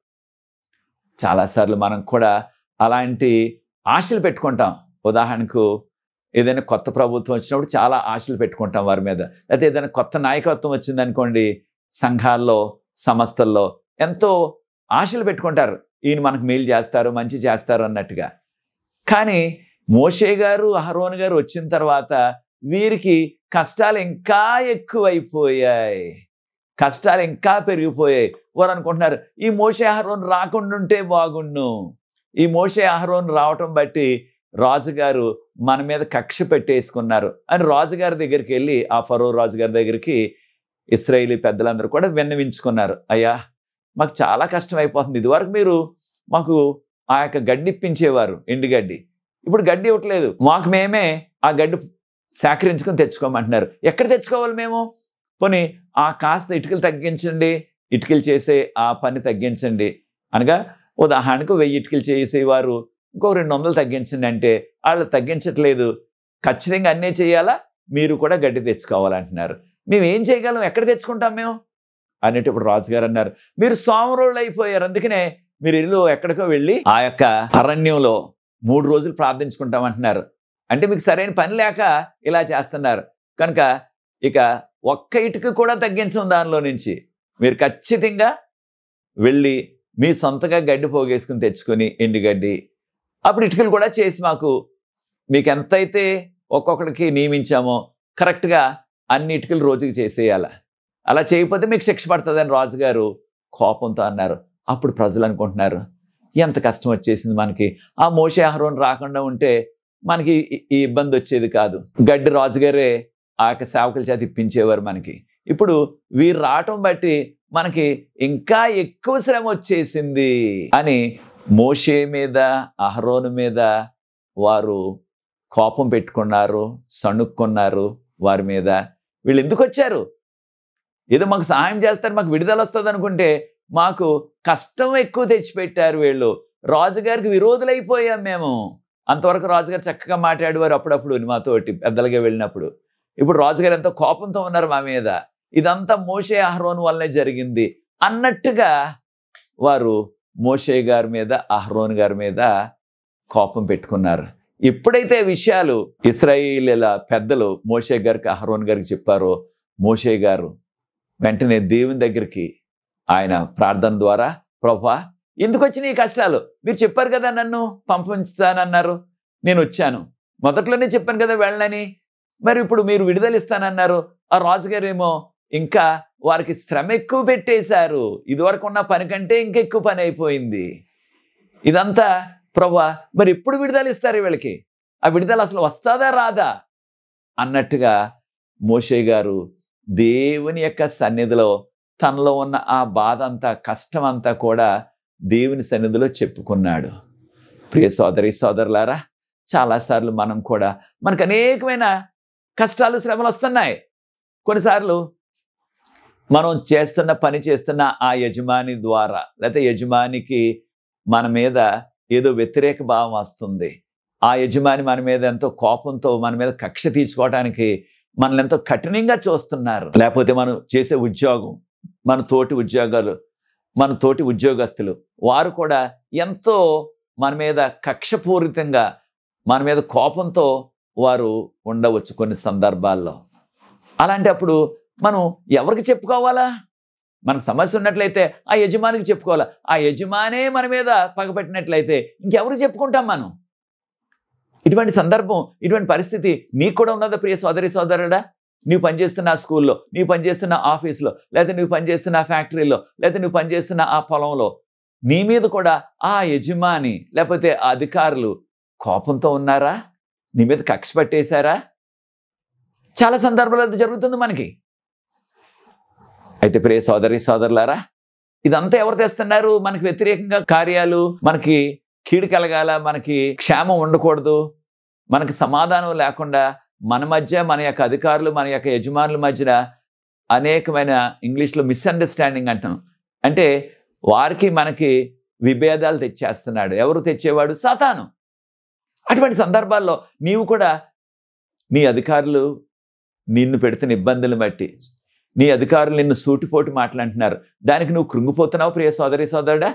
చాలాసార్లు మనం కూడా అలాంటి ఆశలు పెట్టుకుంటాం. ఉదాహరణకు ఏదైనా కొత్త ప్రభుత్వం వచ్చినప్పుడు చాలా ఆశలు పెట్టుకుంటాం వారి మీద. లేకపోతే ఏదైనా కొత్త నాయకత్వం వచ్చిందనుకోండి, సంఘాల్లో సంస్థల్లో ఎంతో ఆశలు పెట్టుకుంటారు, ఈయన మనకు మేలు చేస్తారు, మంచి చేస్తారు అన్నట్టుగా. కానీ మోషే గారు అహరోన్ గారు వచ్చిన తర్వాత వీరికి కష్టాలు ఇంకా ఎక్కువైపోయాయి, కష్టాలు ఇంకా పెరిగిపోయాయి. వారు అనుకుంటున్నారు ఈ మోషే అహరోన్ రాకుండా ఉంటే బాగుండు, ఈ మోషే అహరోన్ రావటం బట్టి రాజుగారు మన మీద కక్ష పెట్టేసుకున్నారు అని రాజుగారి దగ్గరికి వెళ్ళి, ఆ ఫరో రాజుగారి దగ్గరికి ఇశ్రాయేలీ పెద్దలందరూ కూడా విన్నవించుకున్నారు. అయ్యా, మాకు చాలా కష్టం అయిపోతుంది, ఇదివరకు మీరు మాకు ఆ యొక్క గడ్డి ఇప్పించేవారు, ఎండుగడ్డి, ఇప్పుడు గడ్డి ఇవ్వట్లేదు, మాకు మేమే ఆ గడ్డి సేకరించుకొని తెచ్చుకోమంటున్నారు. ఎక్కడ తెచ్చుకోవాలి మేము? పోనీ ఆ కాస్త ఇటుకలు తగ్గించండి, ఇటుకలు చేసే ఆ పని తగ్గించండి అనగా, ఉదాహరణకు 1000 ఇటుకలు చేసేవారు ఇంకో 200 తగ్గించండి అంటే వాళ్ళు తగ్గించట్లేదు, ఖచ్చితంగా అన్నీ చేయాలా, మీరు కూడా గడ్డి తెచ్చుకోవాలంటున్నారు. మేము ఏం చేయగలం, ఎక్కడ తెచ్చుకుంటాం మేము అనేటప్పుడు రాజుగారు అన్నారు, మీరు సోమరులు అయిపోయారు, అందుకనే మీరు ఇల్లు ఎక్కడికో వెళ్ళి ఆ యొక్క అరణ్యంలో 3 రోజులు ప్రార్థించుకుంటామంటున్నారు. అంటే మీకు సరైన పని లేక ఇలా చేస్తున్నారు కనుక ఇక ఒక్క ఇటుక కూడా తగ్గించం దానిలో నుంచి, మీరు ఖచ్చితంగా వెళ్ళి మీ సొంతగా గడ్డి పోగేసుకుని తెచ్చుకొని ఎండుగడ్డి, అప్పుడు ఇటుకలు కూడా చేసి మాకు మీకు ఎంతైతే ఒక్కొక్కడికి నియమించామో కరెక్ట్గా అన్ని ఇటుకలు రోజుకి చేసేయాల, అలా చేయకపోతే మీకు శిక్ష పడుతుందని రాజుగారు కోపంతో అన్నారు. అప్పుడు ప్రజలు అనుకుంటున్నారు, ఎంత కష్టం వచ్చేసింది మనకి, ఆ మోషే అహరోన్ రాకుండా ఉంటే మనకి ఈ ఇబ్బంది వచ్చేది కాదు, గడ్డి రాజుగారే ఆ యొక్క సేవకుల చేత ఇప్పించేవారు మనకి, ఇప్పుడు వీరు రావటం బట్టి మనకి ఇంకా ఎక్కువ శ్రమ వచ్చేసింది అని మోషే మీద అహరోను మీద వారు కోపం పెట్టుకున్నారు, సణుక్కున్నారు వారి మీద. వీళ్ళు ఎందుకు వచ్చారు? ఏదో మాకు సహాయం చేస్తారు, మాకు విడుదల వస్తుంది అనుకుంటే మాకు కష్టం ఎక్కువ తెచ్చిపెట్టారు వీళ్ళు. రాజుగారికి విరోధులైపోయాం మేము. అంతవరకు రాజుగారు చక్కగా మాట్లాడేవారు అప్పుడప్పుడు మాతోటి పెద్దలుగా వెళ్ళినప్పుడు. ఇప్పుడు రాజుగారు ఎంతో కోపంతో ఉన్నారు మా మీద, ఇదంతా మోషే అహరోను వల్లనే జరిగింది అన్నట్టుగా వారు మోషే గారి మీద అహరోన్ గారి మీద కోపం పెట్టుకున్నారు. ఎప్పుడైతే విషయాలు ఇశ్రాయేలీల పెద్దలు మోషే గారికి అహరోన్ గారికి చెప్పారో, మోషే గారు వెంటనే దేవుని దగ్గరికి ఆయన ప్రార్థన ద్వారా, ప్రభువా ఎందుకు వచ్చినాయి ఈ కష్టాలు, మీరు చెప్పారు కదా నన్ను పంపించుతానన్నారు, నేను వచ్చాను, మొదట్లోనే చెప్పాను కదా వెళ్ళని, మరి ఇప్పుడు మీరు విడుదల ఇస్తానన్నారు, ఆ రాజుగారు ఏమో ఇంకా వారికి శ్రమ ఎక్కువ పెట్టేశారు, ఇదివరకు ఉన్న పని కంటే ఇంకెక్కువ పని అయిపోయింది, ఇదంతా ప్రభువా మరి ఎప్పుడు విడుదల ఇస్తారు వీళ్ళకి, ఆ విడుదల అసలు వస్తుందా రాదా అన్నట్టుగా మోషే గారు దేవుని యొక్క సన్నిధిలో తనలో ఉన్న ఆ బాధ అంతా, కష్టం అంతా కూడా దేవుని సన్నిధిలో చెప్పుకున్నాడు. ప్రియ సోదరి సోదరులారా, చాలాసార్లు మనం కూడా మనకు అనేకమైన కష్టాలు శ్రమలు వస్తున్నాయి. కొన్నిసార్లు మనం చేస్తున్న పని చేస్తున్న ఆ యజమాని ద్వారా, లేకపోతే యజమానికి మన మీద ఏదో వ్యతిరేక భావం వస్తుంది, ఆ యజమాని మన మీద ఎంతో కోపంతో మన మీద కక్ష తీర్చుకోవడానికి మనల్ని ఎంతో కఠినంగా చూస్తున్నారు. లేకపోతే మనం చేసే ఉద్యోగం, మన తోటి ఉద్యోగస్తులు వారు కూడా ఎంతో మన మీద కక్షపూరితంగా మన మీద కోపంతో వారు ఉండవచ్చు కొన్ని సందర్భాల్లో. అలాంటప్పుడు మనం ఎవరికి చెప్పుకోవాలా? మనకు సమస్య ఉన్నట్లయితే ఆ యజమానికి చెప్పుకోవాలా. ఆ యజమానే మన మీద పగపెట్టినట్లయితే ఇంకెవరికి చెప్పుకుంటాం మనం? ఇటువంటి సందర్భం, ఇటువంటి పరిస్థితి నీకు కూడా ఉన్నదా ప్రియ సోదరి సోదరుడా? నువ్వు పనిచేస్తున్న ఆ స్కూల్లో, నువ్వు పనిచేస్తున్న ఆఫీస్లో, లేకపోతే నువ్వు పనిచేస్తున్న ఫ్యాక్టరీలో, లేకపోతే నువ్వు పనిచేస్తున్న ఆ పొలంలో నీ మీద కూడా ఆ యజమాని లేకపోతే ఆ అధికారులు కోపంతో ఉన్నారా? నీ మీద కక్ష పట్టేశారా? చాలా సందర్భాలు అది జరుగుతుంది మనకి. అయితే ప్రియ సోదరి సోదరులారా, ఇదంతా ఎవరు తెస్తున్నారు? మనకి వ్యతిరేకంగా కార్యాలు, మనకి కీడు కలగాల, మనకి క్షేమం ఉండకూడదు, మనకి సమాధానం లేకుండా మన మధ్య, మన యొక్క అధికారులు, మన యొక్క యజమానుల మధ్యన అనేకమైన, ఇంగ్లీష్లో మిస్అండర్స్టాండింగ్ అంటాం, అంటే వారికి మనకి విభేదాలు తెచ్చేస్తున్నాడు. ఎవరు తెచ్చేవాడు? సాతాను. అటువంటి సందర్భాల్లో నీవు కూడా నీ అధికారులు నిన్ను పెడుతున్న ఇబ్బందులు బట్టి, నీ అధికారులు నిన్ను సూటిపోటు మాట్లాడుతున్నారు, దానికి నువ్వు కృంగిపోతున్నావు ప్రియ సోదరి సోదరుడా?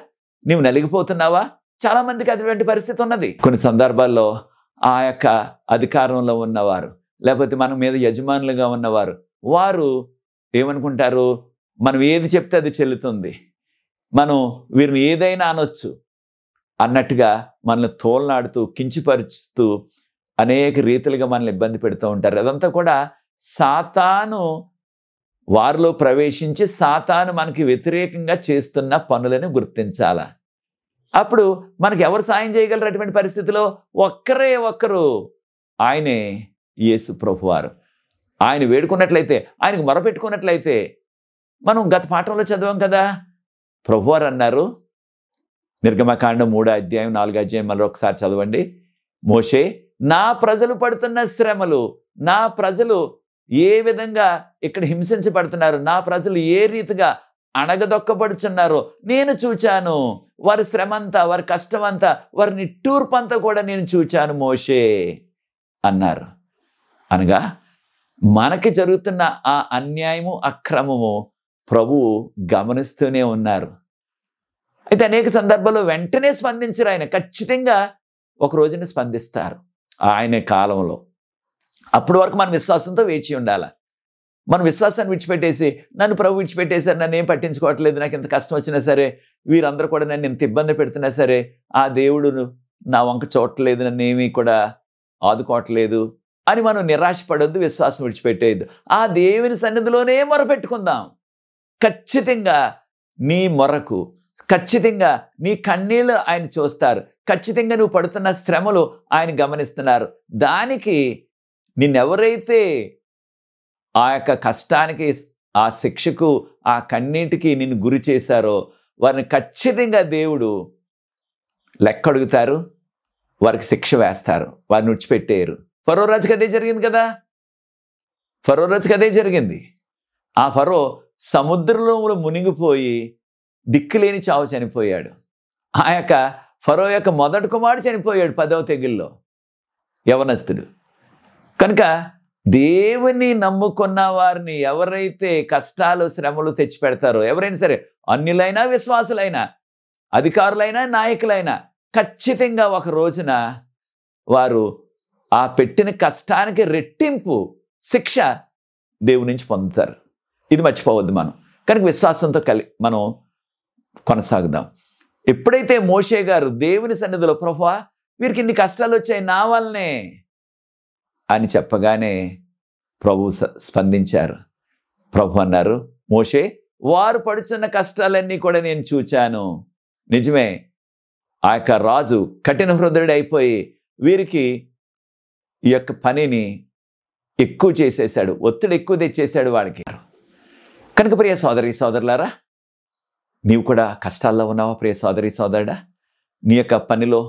నీవు నలిగిపోతున్నావా? చాలా మందికి అటువంటి పరిస్థితి ఉన్నది. కొన్ని సందర్భాల్లో ఆ యొక్క అధికారంలో ఉన్నవారు, లేకపోతే మన మీద యజమానులుగా ఉన్నవారు, వారు ఏమనుకుంటారు? మనం ఏది చెప్తే అది చెల్లుతుంది, మనం వీరిని ఏదైనా అనొచ్చు అన్నట్టుగా మనల్ని తోలనాడుతూ, కించిపరుచుతూ అనేక రీతిలుగా మనల్ని ఇబ్బంది పెడుతూ ఉంటారు. అదంతా కూడా సాతాను వారిలో ప్రవేశించి సాతాను మనకి వ్యతిరేకంగా చేస్తున్న పనులను గుర్తించాల. అప్పుడు మనకి ఎవరు సాయం చేయగలరు అటువంటి పరిస్థితిలో? ఒక్కరే ఒక్కరు, ఆయనే యేసు ప్రభువారు. ఆయన వేడుకున్నట్లయితే, ఆయనకు మొరపెట్టుకున్నట్లయితే, మనం గత పాఠంలో చదివాం కదా, ప్రభువారు అన్నారు, నిర్గమకాండం 3:4 మళ్ళీ ఒకసారి చదవండి. మోషే, నా ప్రజలు పడుతున్న శ్రమలు, నా ప్రజలు ఏ విధంగా ఇక్కడ హింసించబడుతున్నారు, నా ప్రజలు ఏ రీతిగా అణగదొక్కబడుచున్నారో నేను చూచాను. వారి శ్రమంతా, వారి కష్టమంతా, వారి నిట్టూర్పంతా కూడా నేను చూచాను మోషే అన్నారు. అనగా మనకి జరుగుతున్న ఆ అన్యాయము, అక్రమము ప్రభువు గమనిస్తూనే ఉన్నారు. అయితే అనేక సందర్భాల్లో వెంటనే స్పందించరు ఆయన. ఖచ్చితంగా ఒక రోజున స్పందిస్తారు ఆయన కాలంలో. అప్పటి వరకు మన విశ్వాసంతో వేచి ఉండాలి. మన విశ్వాసాన్ని విడిచిపెట్టేసి, నన్ను ప్రభు విడిచిపెట్టేశారు, నన్ను ఏం పట్టించుకోవట్లేదు, నాకు ఎంత కష్టం వచ్చినా సరే, వీరందరూ కూడా నన్ను ఎంత ఇబ్బంది పెడుతున్నా సరే, ఆ దేవుడు నా వంక చూడట్లేదు, నన్ను ఏమీ కూడా ఆదుకోవట్లేదు అని మనం నిరాశపడొద్దు, విశ్వాసం విడిచిపెట్టేయద్దు. ఆ దేవుని సన్నిధిలోనే మొరపెట్టుకుందాం. ఖచ్చితంగా నీ మొరకు, ఖచ్చితంగా నీ కన్నీళ్ళు ఆయన చూస్తారు. ఖచ్చితంగా నువ్వు పడుతున్న శ్రమలు ఆయన గమనిస్తున్నారు. దానికి నిన్నెవరైతే ఆ యొక్క కష్టానికి, ఆ శిక్షకు, ఆ కన్నీటికి నిన్ను గురి చేశారో వారిని ఖచ్చితంగా దేవుడు లెక్క అడుగుతారు, వారికి శిక్ష వేస్తారు, వారిని విడిచిపెట్టేయరు. ఫరో రాజుకి అదే జరిగింది కదా, ఫరో రాజుకి అదే జరిగింది. ఆ ఫరో సముద్రంలో మునిగిపోయి దిక్కులేని చావు చనిపోయాడు. ఆ యొక్క ఫరో యొక్క మొదటి కుమారుడు చనిపోయాడు 10వ తెగుల్లో, యవనస్తుడు. కనుక దేవుని నమ్ముకున్న వారిని ఎవరైతే కష్టాలు, శ్రమలు తెచ్చిపెడతారో, ఎవరైనా సరే, అన్యులైనా విశ్వాసులైనా, అధికారులైనా, నాయకులైనా, ఖచ్చితంగా ఒక రోజున వారు ఆ పెట్టిన కష్టానికి రెట్టింపు శిక్ష దేవుని నుంచి పొందుతారు. ఇది మర్చిపోవద్దు మనం. కనుక విశ్వాసంతో మనం కొనసాగుదాం. ఎప్పుడైతే మోషే గారు దేవుని సన్నిధిలో, ప్రభువా వీరికి ఇన్ని కష్టాలు వచ్చాయి నా వల్లనే అని చెప్పగానే ప్రభు స్పందించారు. ప్రభు అన్నారు, మోషే, వారు పడుచున్న కష్టాలన్నీ కూడా నేను చూచాను. నిజమే, ఆ యొక్క రాజు కఠిన హృదయుడు అయిపోయి వీరికి ఈ యొక్క పనిని ఎక్కువ చేసేసాడు, ఒత్తిడి ఎక్కువ తెచ్చేసాడు వాడికి. కనుక ప్రియ సోదరి సోదరులారా, నీవు కూడా కష్టాల్లో ఉన్నావా ప్రియ సోదరి సోదరుడా? నీ యొక్క పనిలో,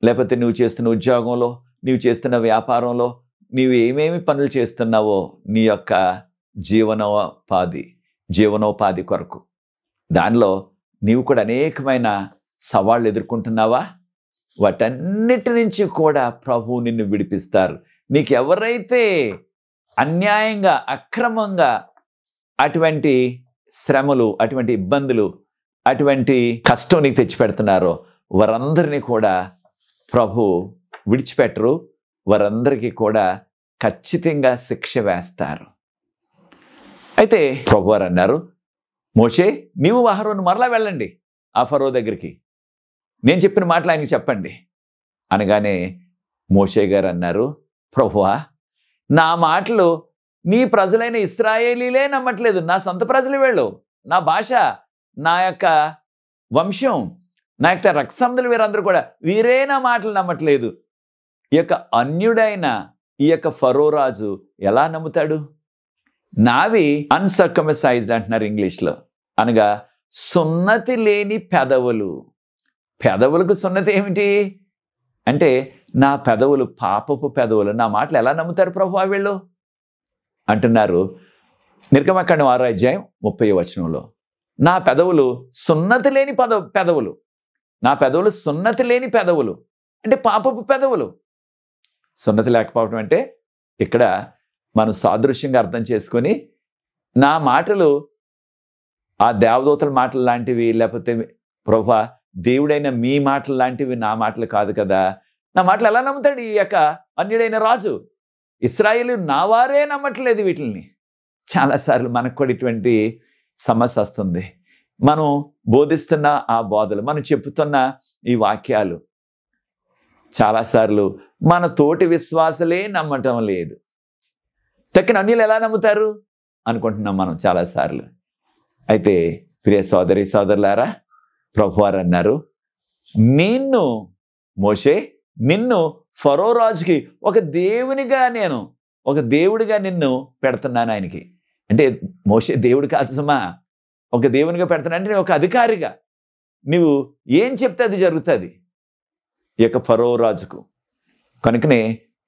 లేకపోతే నువ్వు చేస్తున్న ఉద్యోగంలో, నీవు చేస్తున్న వ్యాపారంలో, నీవు ఏమేమి పనులు చేస్తున్నావో నీ యొక్క జీవనోపాధి కొరకు, దానిలో నీవు కూడా అనేకమైన సవాళ్ళు ఎదుర్కొంటున్నావా? వాటన్నిటి నుంచి కూడా ప్రభువు నిన్ను విడిపిస్తారు. నీకు ఎవరైతే అన్యాయంగా, అక్రమంగా అటువంటి శ్రమలు, అటువంటి ఇబ్బందులు, అటువంటి కష్టం నీకు తెచ్చిపెడుతున్నారో వారందరినీ కూడా ప్రభు విడిచిపెట్టరు. వారందరికీ కూడా ఖచ్చితంగా శిక్ష వేస్తారు. అయితే ప్రభు వారు అన్నారు, మోషే, నీవు అహరోను మరలా వెళ్ళండి ఆ ఫరో దగ్గరికి, నేను చెప్పిన మాటలు ఆయనకి చెప్పండి అనగానే మోషే గారు అన్నారు, ప్రభువా నా మాటలు నీ ప్రజలైన ఇశ్రాయేలీలే నమ్మట్లేదు. నా సొంత ప్రజలు వీళ్ళు, నా భాష, నా యొక్క వంశం, నా యొక్క రక్తసంబంధులు వీరందరూ కూడా, వీరే నా మాటలు నమ్మట్లేదు. ఈ యొక్క అన్యుడైన ఈ యొక్క ఫరో రాజు ఎలా నమ్ముతాడు? నావి అన్సర్కమసైజ్డ్ అంటున్నారు ఇంగ్లీష్లో, అనగా సున్నతి లేని పెదవులు. పెదవులకు సున్నతి ఏమిటి అంటే, నా పెదవులు పాపపు పెదవులు, నా మాటలు ఎలా నమ్ముతారు ప్రభువా వీళ్ళు అంటున్నారు. నిర్గమకాండం 6వ అధ్యాయం 30వ వచనంలో, నా పెదవులు సున్నతి లేని పెదవులు, నా పెదవులు సున్నతి లేని పెదవులు అంటే పాపపు పెదవులు. సున్నతి లేకపోవడం అంటే ఇక్కడ మనం సాదృశ్యంగా అర్థం చేసుకొని, నా మాటలు ఆ దేవదూతల మాటలు లాంటివి, లేకపోతే ప్రభువా దేవుడైన మీ మాటలు లాంటివి నా మాటలు కాదు కదా, నా మాటలు ఎలా నమ్ముతాడు ఈ యొక్క అన్యుడైన రాజు? ఇశ్రాయేలు నా వారే నమ్మట్లేదు వీటిని. చాలాసార్లు మనకు కూడా ఇటువంటి సమస్య వస్తుంది. మనం బోధిస్తున్న ఆ బోధలు, మనం చెప్తున్న ఈ వాక్యాలు చాలాసార్లు మన తోటి విశ్వాసులే నమ్మటం లేదు. తక్కిన అన్యులు ఎలా నమ్ముతారు అనుకుంటున్నాం మనం చాలాసార్లు. అయితే ప్రియ సోదరి సోదరులారా, ప్రభువారు అన్నారు, నిన్ను మోషే, నిన్ను ఫరో రాజుకి ఒక దేవుడిగా నిన్ను పెడుతున్నాను ఆయనకి. అంటే మోషే దేవుడు కాదు సుమా, ఒక దేవునిగా పెడుతున్నా అంటే ఒక అధికారిగా నువ్వు ఏం చెప్తే అది జరుగుతుంది ఈ యొక్క ఫరో రాజుకు. కనుకనే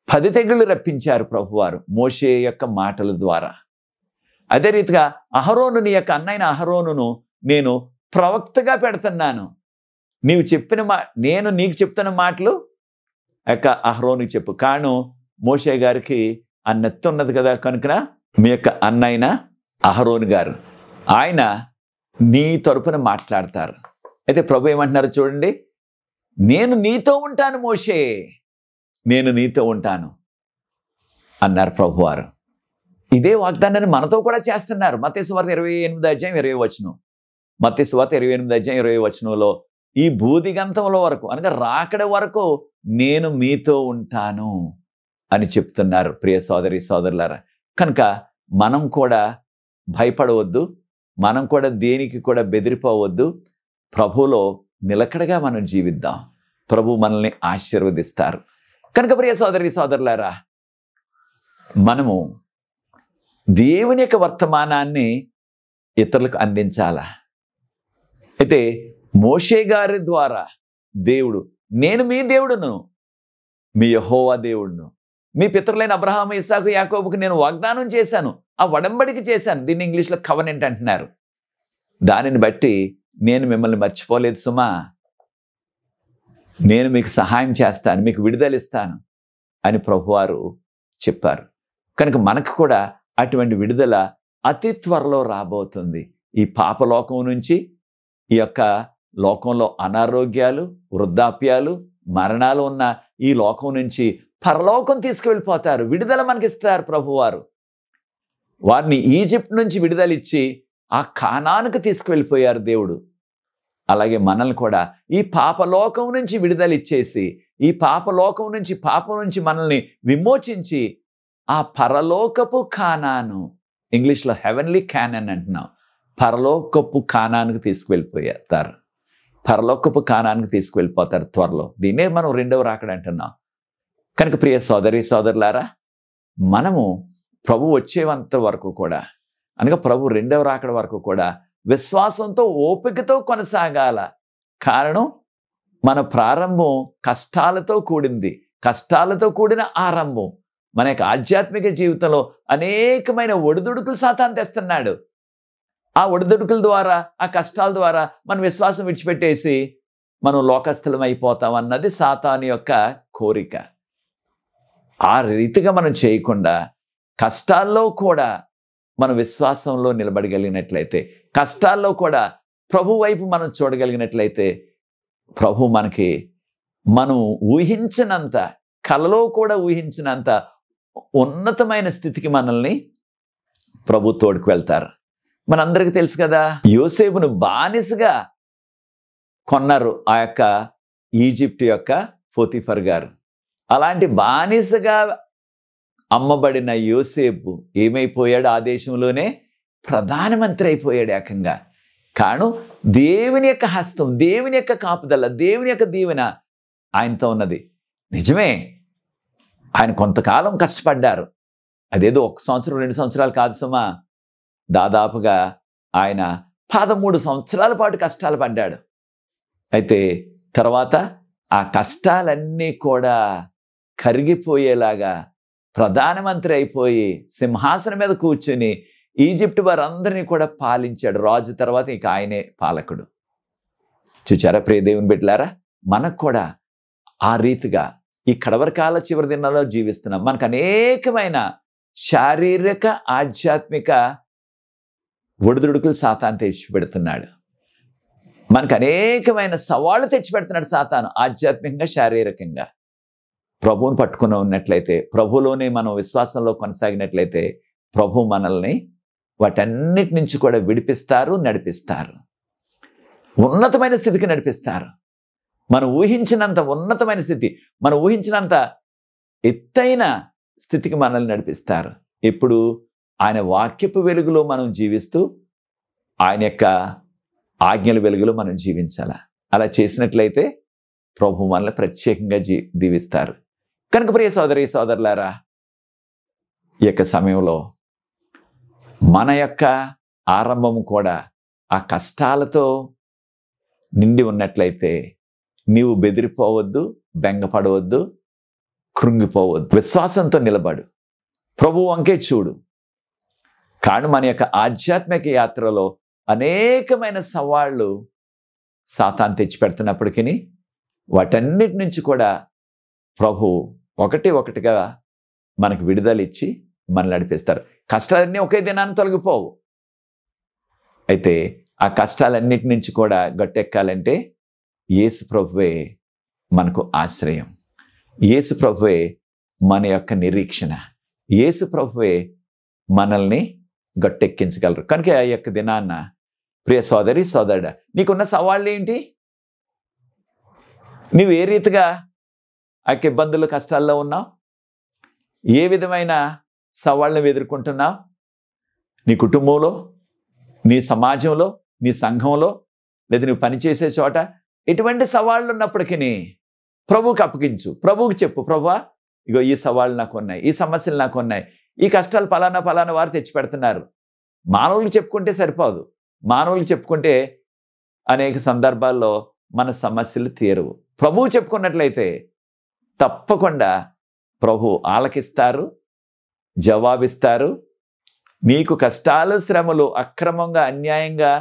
10 తెగుళ్ళు రప్పించారు ప్రభువారు మోషే యొక్క మాటల ద్వారా. అదే రీతిగా అహరోను, నీ యొక్క అన్నైన అహరోనును నేను ప్రవక్తగా పెడుతున్నాను. నీవు చెప్పిన నేను నీకు చెప్తున్న మాటలు యొక్క అహరోనుకి చెప్పు. కాను మోషే గారికి ఆ నెత్తి ఉన్నది కదా, కనుక మీ యొక్క అన్నైన అహరోను గారు ఆయన నీ తరపున మాట్లాడతారు. అయితే ప్రభు ఏమంటున్నారు చూడండి, నేను నీతో ఉంటాను మోషే, నేను నీతో ఉంటాను అన్నారు ప్రభువారు. ఇదే వాగ్దానాన్ని మనతో కూడా చేస్తున్నారు. మత్తయి సువార్త 28వ అధ్యాయం 20వ వచనం, మత్తయి సువార్త 28వ అధ్యాయం 20వ వచనంలో, ఈ భూదిగంతముల వరకు అనగా రాకడ వరకు నేను మీతో ఉంటాను అని చెప్తున్నారు ప్రియ సోదరి సోదరులారా. కనుక మనం కూడా భయపడవద్దు, మనం కూడా దేనికి కూడా బెదిరిపోవద్దు. ప్రభువులో నిలకడగా మనం జీవిద్దాం. ప్రభు మనల్ని ఆశీర్వదిస్తారు. కనుక ప్రియ సోదరి సోదరులారా, మనము దేవుని యొక్క వర్తమానాన్ని ఇతరులకు అందించాలా. అయితే మోషే గారి ద్వారా దేవుడు, నేను మీ దేవుడును, మీ యెహోవా దేవుడును, మీ పితరులైన అబ్రహాము, ఇస్సాకు, యాకోబుకు నేను వాగ్దానం చేశాను, ఆ ఒడంబడిక చేశాను. దీన్ని ఇంగ్లీష్లో కవెనెంట్ అంటున్నారు. దానిని బట్టి నేను మిమ్మల్ని మర్చిపోలేదు సుమా, నేను మీకు సహాయం చేస్తాను, మీకు విడుదలిస్తాను అని ప్రభువారు చెప్పారు. కనుక మనకు కూడా అటువంటి విడుదల అతి త్వరలో రాబోతుంది. ఈ పాపలోకం నుంచి, ఈ యొక్క లోకంలో అనారోగ్యాలు, వృద్ధాప్యాలు, మరణాలు ఉన్న ఈ లోకం నుంచి పరలోకం తీసుకువెళ్ళిపోతారు. విడుదల మనకిస్తారు ప్రభువారు. వారిని ఈజిప్ట్ నుంచి విడుదలిచ్చి ఆ కానానుకు తీసుకువెళ్ళిపోయారు దేవుడు. అలాగే మనల్ని కూడా ఈ పాపలోకం నుంచి విడుదలిచ్చేసి, ఈ పాపలోకం నుంచి, పాపం నుంచి మనల్ని విమోచించి ఆ పరలోకపు కానాను, ఇంగ్లీష్లో హెవెన్లీ క్యానన్ అంటున్నాం, పరలోకపు కానానికి తీసుకువెళ్ళిపోతారు. పరలోకపు కానానికి తీసుకువెళ్ళిపోతారు త్వరలో. దీన్నే మనం రెండవ రాకడ అంటున్నాం. కనుక ప్రియ సోదరి సోదరులారా, మనము ప్రభు వచ్చేంత వరకు కూడా, అనగా ప్రభు రెండవ రాకడ వరకు కూడా విశ్వాసంతో, ఓపికతో కొనసాగాల. కారణం, మన ప్రారంభం కష్టాలతో కూడింది, కష్టాలతో కూడిన ఆరంభం. మన యొక్క ఆధ్యాత్మిక జీవితంలో అనేకమైన ఒడిదుడుకులు సాతాను తెస్తున్నాడు. ఆ ఒడిదుడుకుల ద్వారా, ఆ కష్టాల ద్వారా మన విశ్వాసం విడిచిపెట్టేసి మనం లోకస్థలం అయిపోతాం అన్నది సాతాను యొక్క కోరిక. ఆ రీతిగా మనం చేయకుండా కష్టాల్లో కూడా మన విశ్వాసంలో నిలబడగలిగినట్లయితే, కష్టాల్లో కూడా ప్రభు వైపు మనం చూడగలిగినట్లయితే, ప్రభు మనకి మనం ఊహించినంత, కలలో కూడా ఊహించినంత ఉన్నతమైన స్థితికి మనల్ని ప్రభు తోడుకు వెళ్తారు. మనందరికీ తెలుసు కదా, యోసేపును బానిసగా కొన్నారు ఆ యొక్క ఈజిప్ట్ యొక్క పోతీఫర్ గారు. అలాంటి బానిసగా అమ్మబడిన యోసేపు ఏమైపోయాడు? ఆ దేశంలోనే ప్రధానమంత్రి అయిపోయాడు ఏకంగా. కాను దేవుని యొక్క హస్తం, దేవుని యొక్క కాపుదల, దేవుని యొక్క దీవెన ఆయనతో ఉన్నది. నిజమే, ఆయన కొంతకాలం కష్టపడ్డారు. అదేదో 1 సంవత్సరం 2 సంవత్సరాలు కాదు సుమా, దాదాపుగా ఆయన 13 సంవత్సరాల పాటు కష్టాలు పడ్డాడు. అయితే తర్వాత ఆ కష్టాలన్నీ కూడా కరిగిపోయేలాగా ప్రధానమంత్రి అయిపోయి సింహాసనం మీద కూర్చుని ఈజిప్ట్ వారందరినీ కూడా పాలించాడు. రాజు తర్వాత ఇక ఆయనే పాలకుడు. చూచారా ప్రియ దేవుని బిడ్డలారా, మనకు కూడా ఆ రీతిగా ఈ కడవరి కాల చివరి దినాల్లో జీవిస్తున్నాం. మనకు అనేకమైన శారీరక ఆధ్యాత్మిక ఒడిదుడుకులు సాతాను తెచ్చిపెడుతున్నాడు. మనకు అనేకమైన సవాళ్ళు తెచ్చిపెడుతున్నాడు సాతాను, ఆధ్యాత్మికంగా శారీరకంగా. ప్రభువుని పట్టుకుని ఉన్నట్లయితే, ప్రభులోనే మనం విశ్వాసంలో కొనసాగినట్లయితే ప్రభు మనల్ని వాటన్నిటి నుంచి కూడా విడిపిస్తారు, నడిపిస్తారు, ఉన్నతమైన స్థితికి నడిపిస్తారు. మనం ఊహించినంత ఉన్నతమైన స్థితి, మనం ఊహించినంత ఎత్తైన స్థితికి మనల్ని నడిపిస్తారు. ఇప్పుడు ఆయన వాక్యపు వెలుగులో మనం జీవిస్తూ ఆయన యొక్క ఆజ్ఞల వెలుగులో మనం జీవించాలా. అలా చేసినట్లయితే ప్రభు మనల్ని ప్రత్యేకంగా దీవిస్తారు. కనుక ప్రియ సోదరి సోదరులారా, ఈ యొక్క సమయంలో మన యొక్క ఆరంభం కూడా ఆ కష్టాలతో నిండి ఉన్నట్లయితే నీవు బెదిరిపోవద్దు, బెంగపడవద్దు, కృంగిపోవద్దు. విశ్వాసంతో నిలబడు, ప్రభువు వంకే చూడు. కానీ మన యొక్క ఆధ్యాత్మిక యాత్రలో అనేకమైన సవాళ్ళు సాతాను తెచ్చిపెడుతున్నప్పటికీ వాటన్నిటి నుంచి కూడా ప్రభు ఒకటిగా మనకు విడుదల ఇచ్చి మనల్ని నడిపిస్తారు. కష్టాలన్నీ ఒకే దినాన్ని తొలగిపోవు. అయితే ఆ కష్టాలన్నిటి నుంచి కూడా గట్టెక్కాలంటే యేసు ప్రభువే మనకు ఆశ్రయం, యేసు ప్రభువే మన యొక్క నిరీక్షణ, యేసు ప్రభువే మనల్ని గట్టెక్కించగలరు. కనుక ఆ యొక్క దినాన్న ప్రియ సోదరి సోదరుడా, నీకున్న సవాళ్ళు ఏంటి? నీవు ఏ రీతిగా ఆ యొక్క ఇబ్బందులు కష్టాల్లో ఉన్నావు? ఏ విధమైన సవాళ్ళను ఎదుర్కొంటున్నావు? నీ కుటుంబంలో, నీ సమాజంలో, నీ సంఘంలో, లేదా నువ్వు పనిచేసే చోట ఎటువంటి సవాళ్ళు ఉన్నప్పటికీ ప్రభువుకి అప్పగించు. ప్రభువుకి చెప్పు, ప్రభువా ఇగో ఈ సవాళ్ళు నాకు ఉన్నాయి, ఈ సమస్యలు నాకు ఉన్నాయి, ఈ కష్టాలు ఫలానా వారు తెచ్చిపెడుతున్నారు. మానవులకు చెప్పుకుంటే సరిపోదు. మానవులకు చెప్పుకుంటే అనేక సందర్భాల్లో మన సమస్యలు తీరవు. ప్రభువు చెప్పుకున్నట్లయితే తప్పకుండా ప్రభు ఆలకిస్తారు, జవాబిస్తారు. నీకు కష్టాలు శ్రమలు అక్రమంగా అన్యాయంగా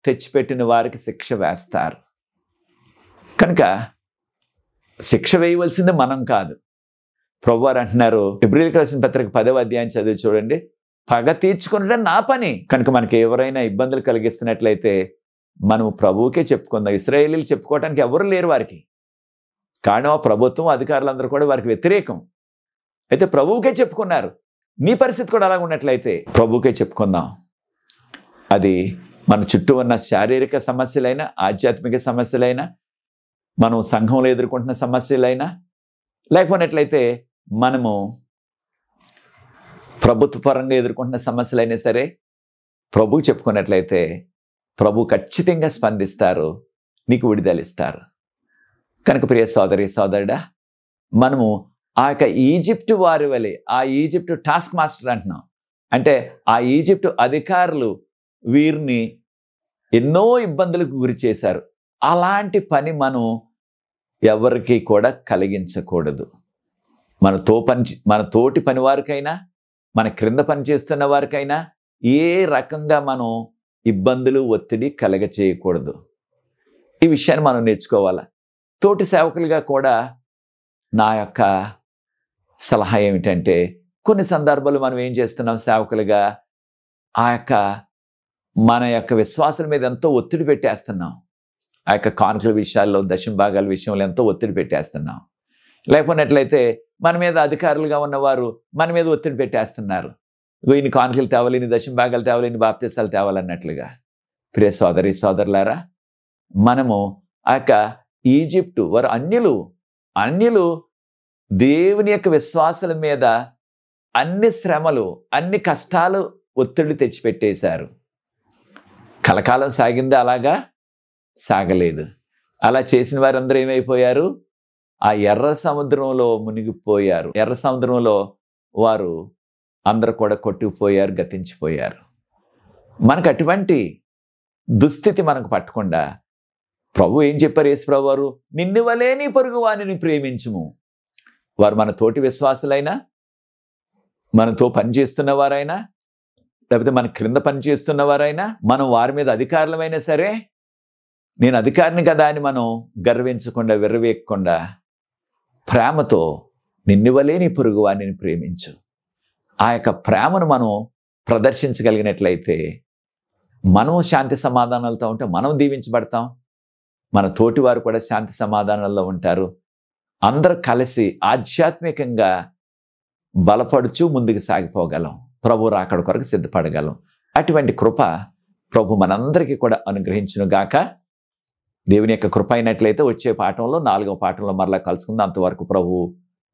తెచ్చిపెట్టిన వారికి శిక్ష వేస్తారు. కనుక శిక్ష వేయవలసింది మనం కాదు. ప్రభువారు అంటున్నారు, హెబ్రీయులకు రాసిన పత్రిక 10వ అధ్యాయం చదివి చూడండి, పగ తీర్చుకునడం నా పని. కనుక మనకి ఎవరైనా ఇబ్బందులు కలిగిస్తున్నట్లయితే మనం ప్రభువుకే చెప్పుకుందాం. ఇశ్రాయేలీలు చెప్పుకోవడానికి ఎవరు లేరు వారికి. కానీ ఆ ప్రభుత్వం అధికారులందరూ కూడా వారికి వ్యతిరేకం. అయితే ప్రభువుకే చెప్పుకున్నారు. నీ పరిస్థితి కూడా అలాగ ఉన్నట్లయితే ప్రభువుకే చెప్పుకుందాం. అది మన చుట్టూ ఉన్న శారీరక సమస్యలైనా, ఆధ్యాత్మిక సమస్యలైనా, మనం సంఘంలో ఎదుర్కొంటున్న సమస్యలైనా, లేకపోయినట్లయితే మనము ప్రభుత్వ పరంగా ఎదుర్కొంటున్న సమస్యలైనా సరే ప్రభువు చెప్పుకున్నట్లయితే ప్రభు ఖచ్చితంగా స్పందిస్తారు, నీకు విడుదలిస్తారు. కనుక ప్రియ సోదరి సోదరుడా, మనము ఆ యొక్క ఈజిప్టు వారి వలె, ఆ ఈజిప్టు టాస్క్ మాస్టర్ అంటున్నాం, అంటే ఆ ఈజిప్టు అధికారులు వీరిని ఎన్నో ఇబ్బందులకు గురి చేశారు. అలాంటి పని మనం ఎవరికి కూడా కలిగించకూడదు. మన తోటి పని వారికైనా, మన క్రింద పనిచేస్తున్న వారికైనా ఏ రకంగా మనం ఇబ్బందులు, ఒత్తిడి కలగచేయకూడదు. ఈ విషయాన్ని మనం నేర్చుకోవాలి. తోటి సేవకులుగా కూడా నా యొక్క సలహా ఏమిటంటే, కొన్ని సందర్భాలు మనం ఏం చేస్తున్నాం సేవకులుగా, మన యొక్క విశ్వాసాల మీద ఎంతో ఒత్తిడి పెట్టేస్తున్నాం. ఆ యొక్క కానుకల విషయాల్లో, దశమ భాగాల విషయంలో ఎంతో ఒత్తిడి పెట్టేస్తున్నాం. లేకపోయినట్లయితే మన మీద అధికారులుగా ఉన్నవారు మన మీద ఒత్తిడి పెట్టేస్తున్నారు. ఇన్ని కానుకలు తేవాలి, ఇన్ని దశమ భాగాలు తేవాలి, ఇన్ని బాప్తిసాలు తేవాలన్నట్లుగా. ప్రియ సోదరి సోదరులారా, మనము ఆ యొక్క ఈజిప్టు వారు అన్యులు దేవుని యొక్క విశ్వాసాల మీద అన్ని శ్రమలు, అన్ని కష్టాలు, ఒత్తిడి తెచ్చిపెట్టేశారు. కలకాలం సాగిందా? అలాగా సాగలేదు. అలా చేసిన వారందరూ ఏమైపోయారు? ఆ ఎర్ర సముద్రంలో మునిగిపోయారు. ఎర్ర సముద్రంలో వారు అందరూ కూడా కొట్టుకుపోయారు, గతించిపోయారు. మనకు అటువంటి దుస్థితి మనకు పట్టకుండా ప్రభు ఏం చెప్పారు? యేసుప్రభు వారు, నిన్ను వలే నీ పొరుగు వానిని ప్రేమించుము. వారు మన తోటి విశ్వాసులైనా, మనతో పనిచేస్తున్న వారైనా, లేకపోతే మన క్రింద పనిచేస్తున్న వారైనా, మనం వారి మీద అధికారులమైనా సరే, నేను అధికారిని కదా అని మనం గర్వించకుండా, విర్రవేయకుండా ప్రేమతో నిన్ను వలే నీ పొరుగు వానిని ప్రేమించు. ఆ యొక్క ప్రేమను మనం ప్రదర్శించగలిగినట్లయితే మనం శాంతి సమాధానాలతో ఉంటే మనం దీవించబడతాం, మన తోటి వారు కూడా శాంతి సమాధానాల్లో ఉంటారు. అందరూ కలిసి ఆధ్యాత్మికంగా బలపడుచు ముందుకు సాగిపోగలం, ప్రభు రాకడ కొరకు సిద్ధపడగలం. అటువంటి కృప ప్రభు మనందరికీ కూడా అనుగ్రహించును గాక. దేవుని యొక్క కృప అయినట్లయితే వచ్చే పాఠంలో 4వ పాఠంలో మరలా కలుసుకుందాం. అంతవరకు ప్రభు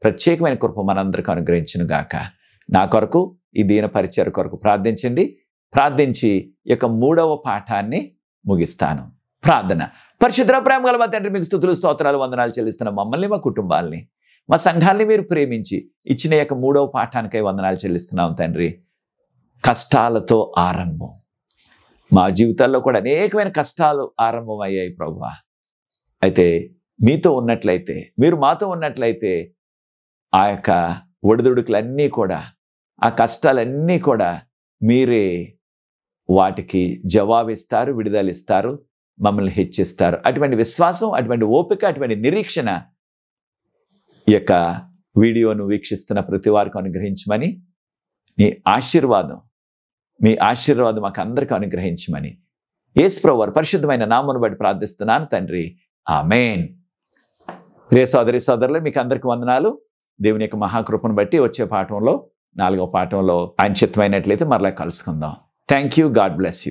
ప్రత్యేకమైన కృప మనందరికీ అనుగ్రహించును గాక. నా కొరకు, ఈ దీన పరిచయ కొరకు ప్రార్థించండి. ప్రార్థించి ఈ యొక్క 3వ పాఠాన్ని ముగిస్తాను. ప్రార్థన. పరిశుద్ధ ప్రేమ గల మా తండ్రి, మీకు స్తుతులు, స్తోత్రాలు, వందనాలు చెల్లిస్తున్న మమ్మల్ని, మా కుటుంబాల్ని, మా సంఘాల్ని మీరు ప్రేమించి ఇచ్చిన యొక్క 3వ పాఠానికై వందనాలు చెల్లిస్తున్నాం తండ్రి. కష్టాలతో ఆరంభం. మా జీవితాల్లో కూడా అనేకమైన కష్టాలు ఆరంభమయ్యాయి ప్రభువా. అయితే మీతో ఉన్నట్లయితే, మీరు మాతో ఉన్నట్లయితే ఆ యొక్క ఒడిదుడుకులన్నీ కూడా, ఆ కష్టాలన్నీ కూడా మీరే వాటికి జవాబిస్తారు, విడుదలిస్తారు, మమ్మల్ని హెచ్చిస్తారు. అటువంటి విశ్వాసం, అటువంటి ఓపిక, అటువంటి నిరీక్షణ ఈ యొక్క వీడియోను వీక్షిస్తున్న ప్రతి వారికి అనుగ్రహించమని, మీ ఆశీర్వాదం మాకు అందరికీ అనుగ్రహించమని యేసుప్రభువు వారి పరిశుద్ధమైన నామమును బట్టి ప్రార్థిస్తున్నాను తండ్రి. ఆమేన్. ప్రియ సోదరి సోదరులు, మీకు అందరికీ వందనాలు. దేవుని యొక్క మహాకృపను బట్టి వచ్చే పాఠంలో, 4వ పాఠంలో ఆయన చిత్తమైనట్లయితే మరలా కలుసుకుందాం. Thank you. God bless you.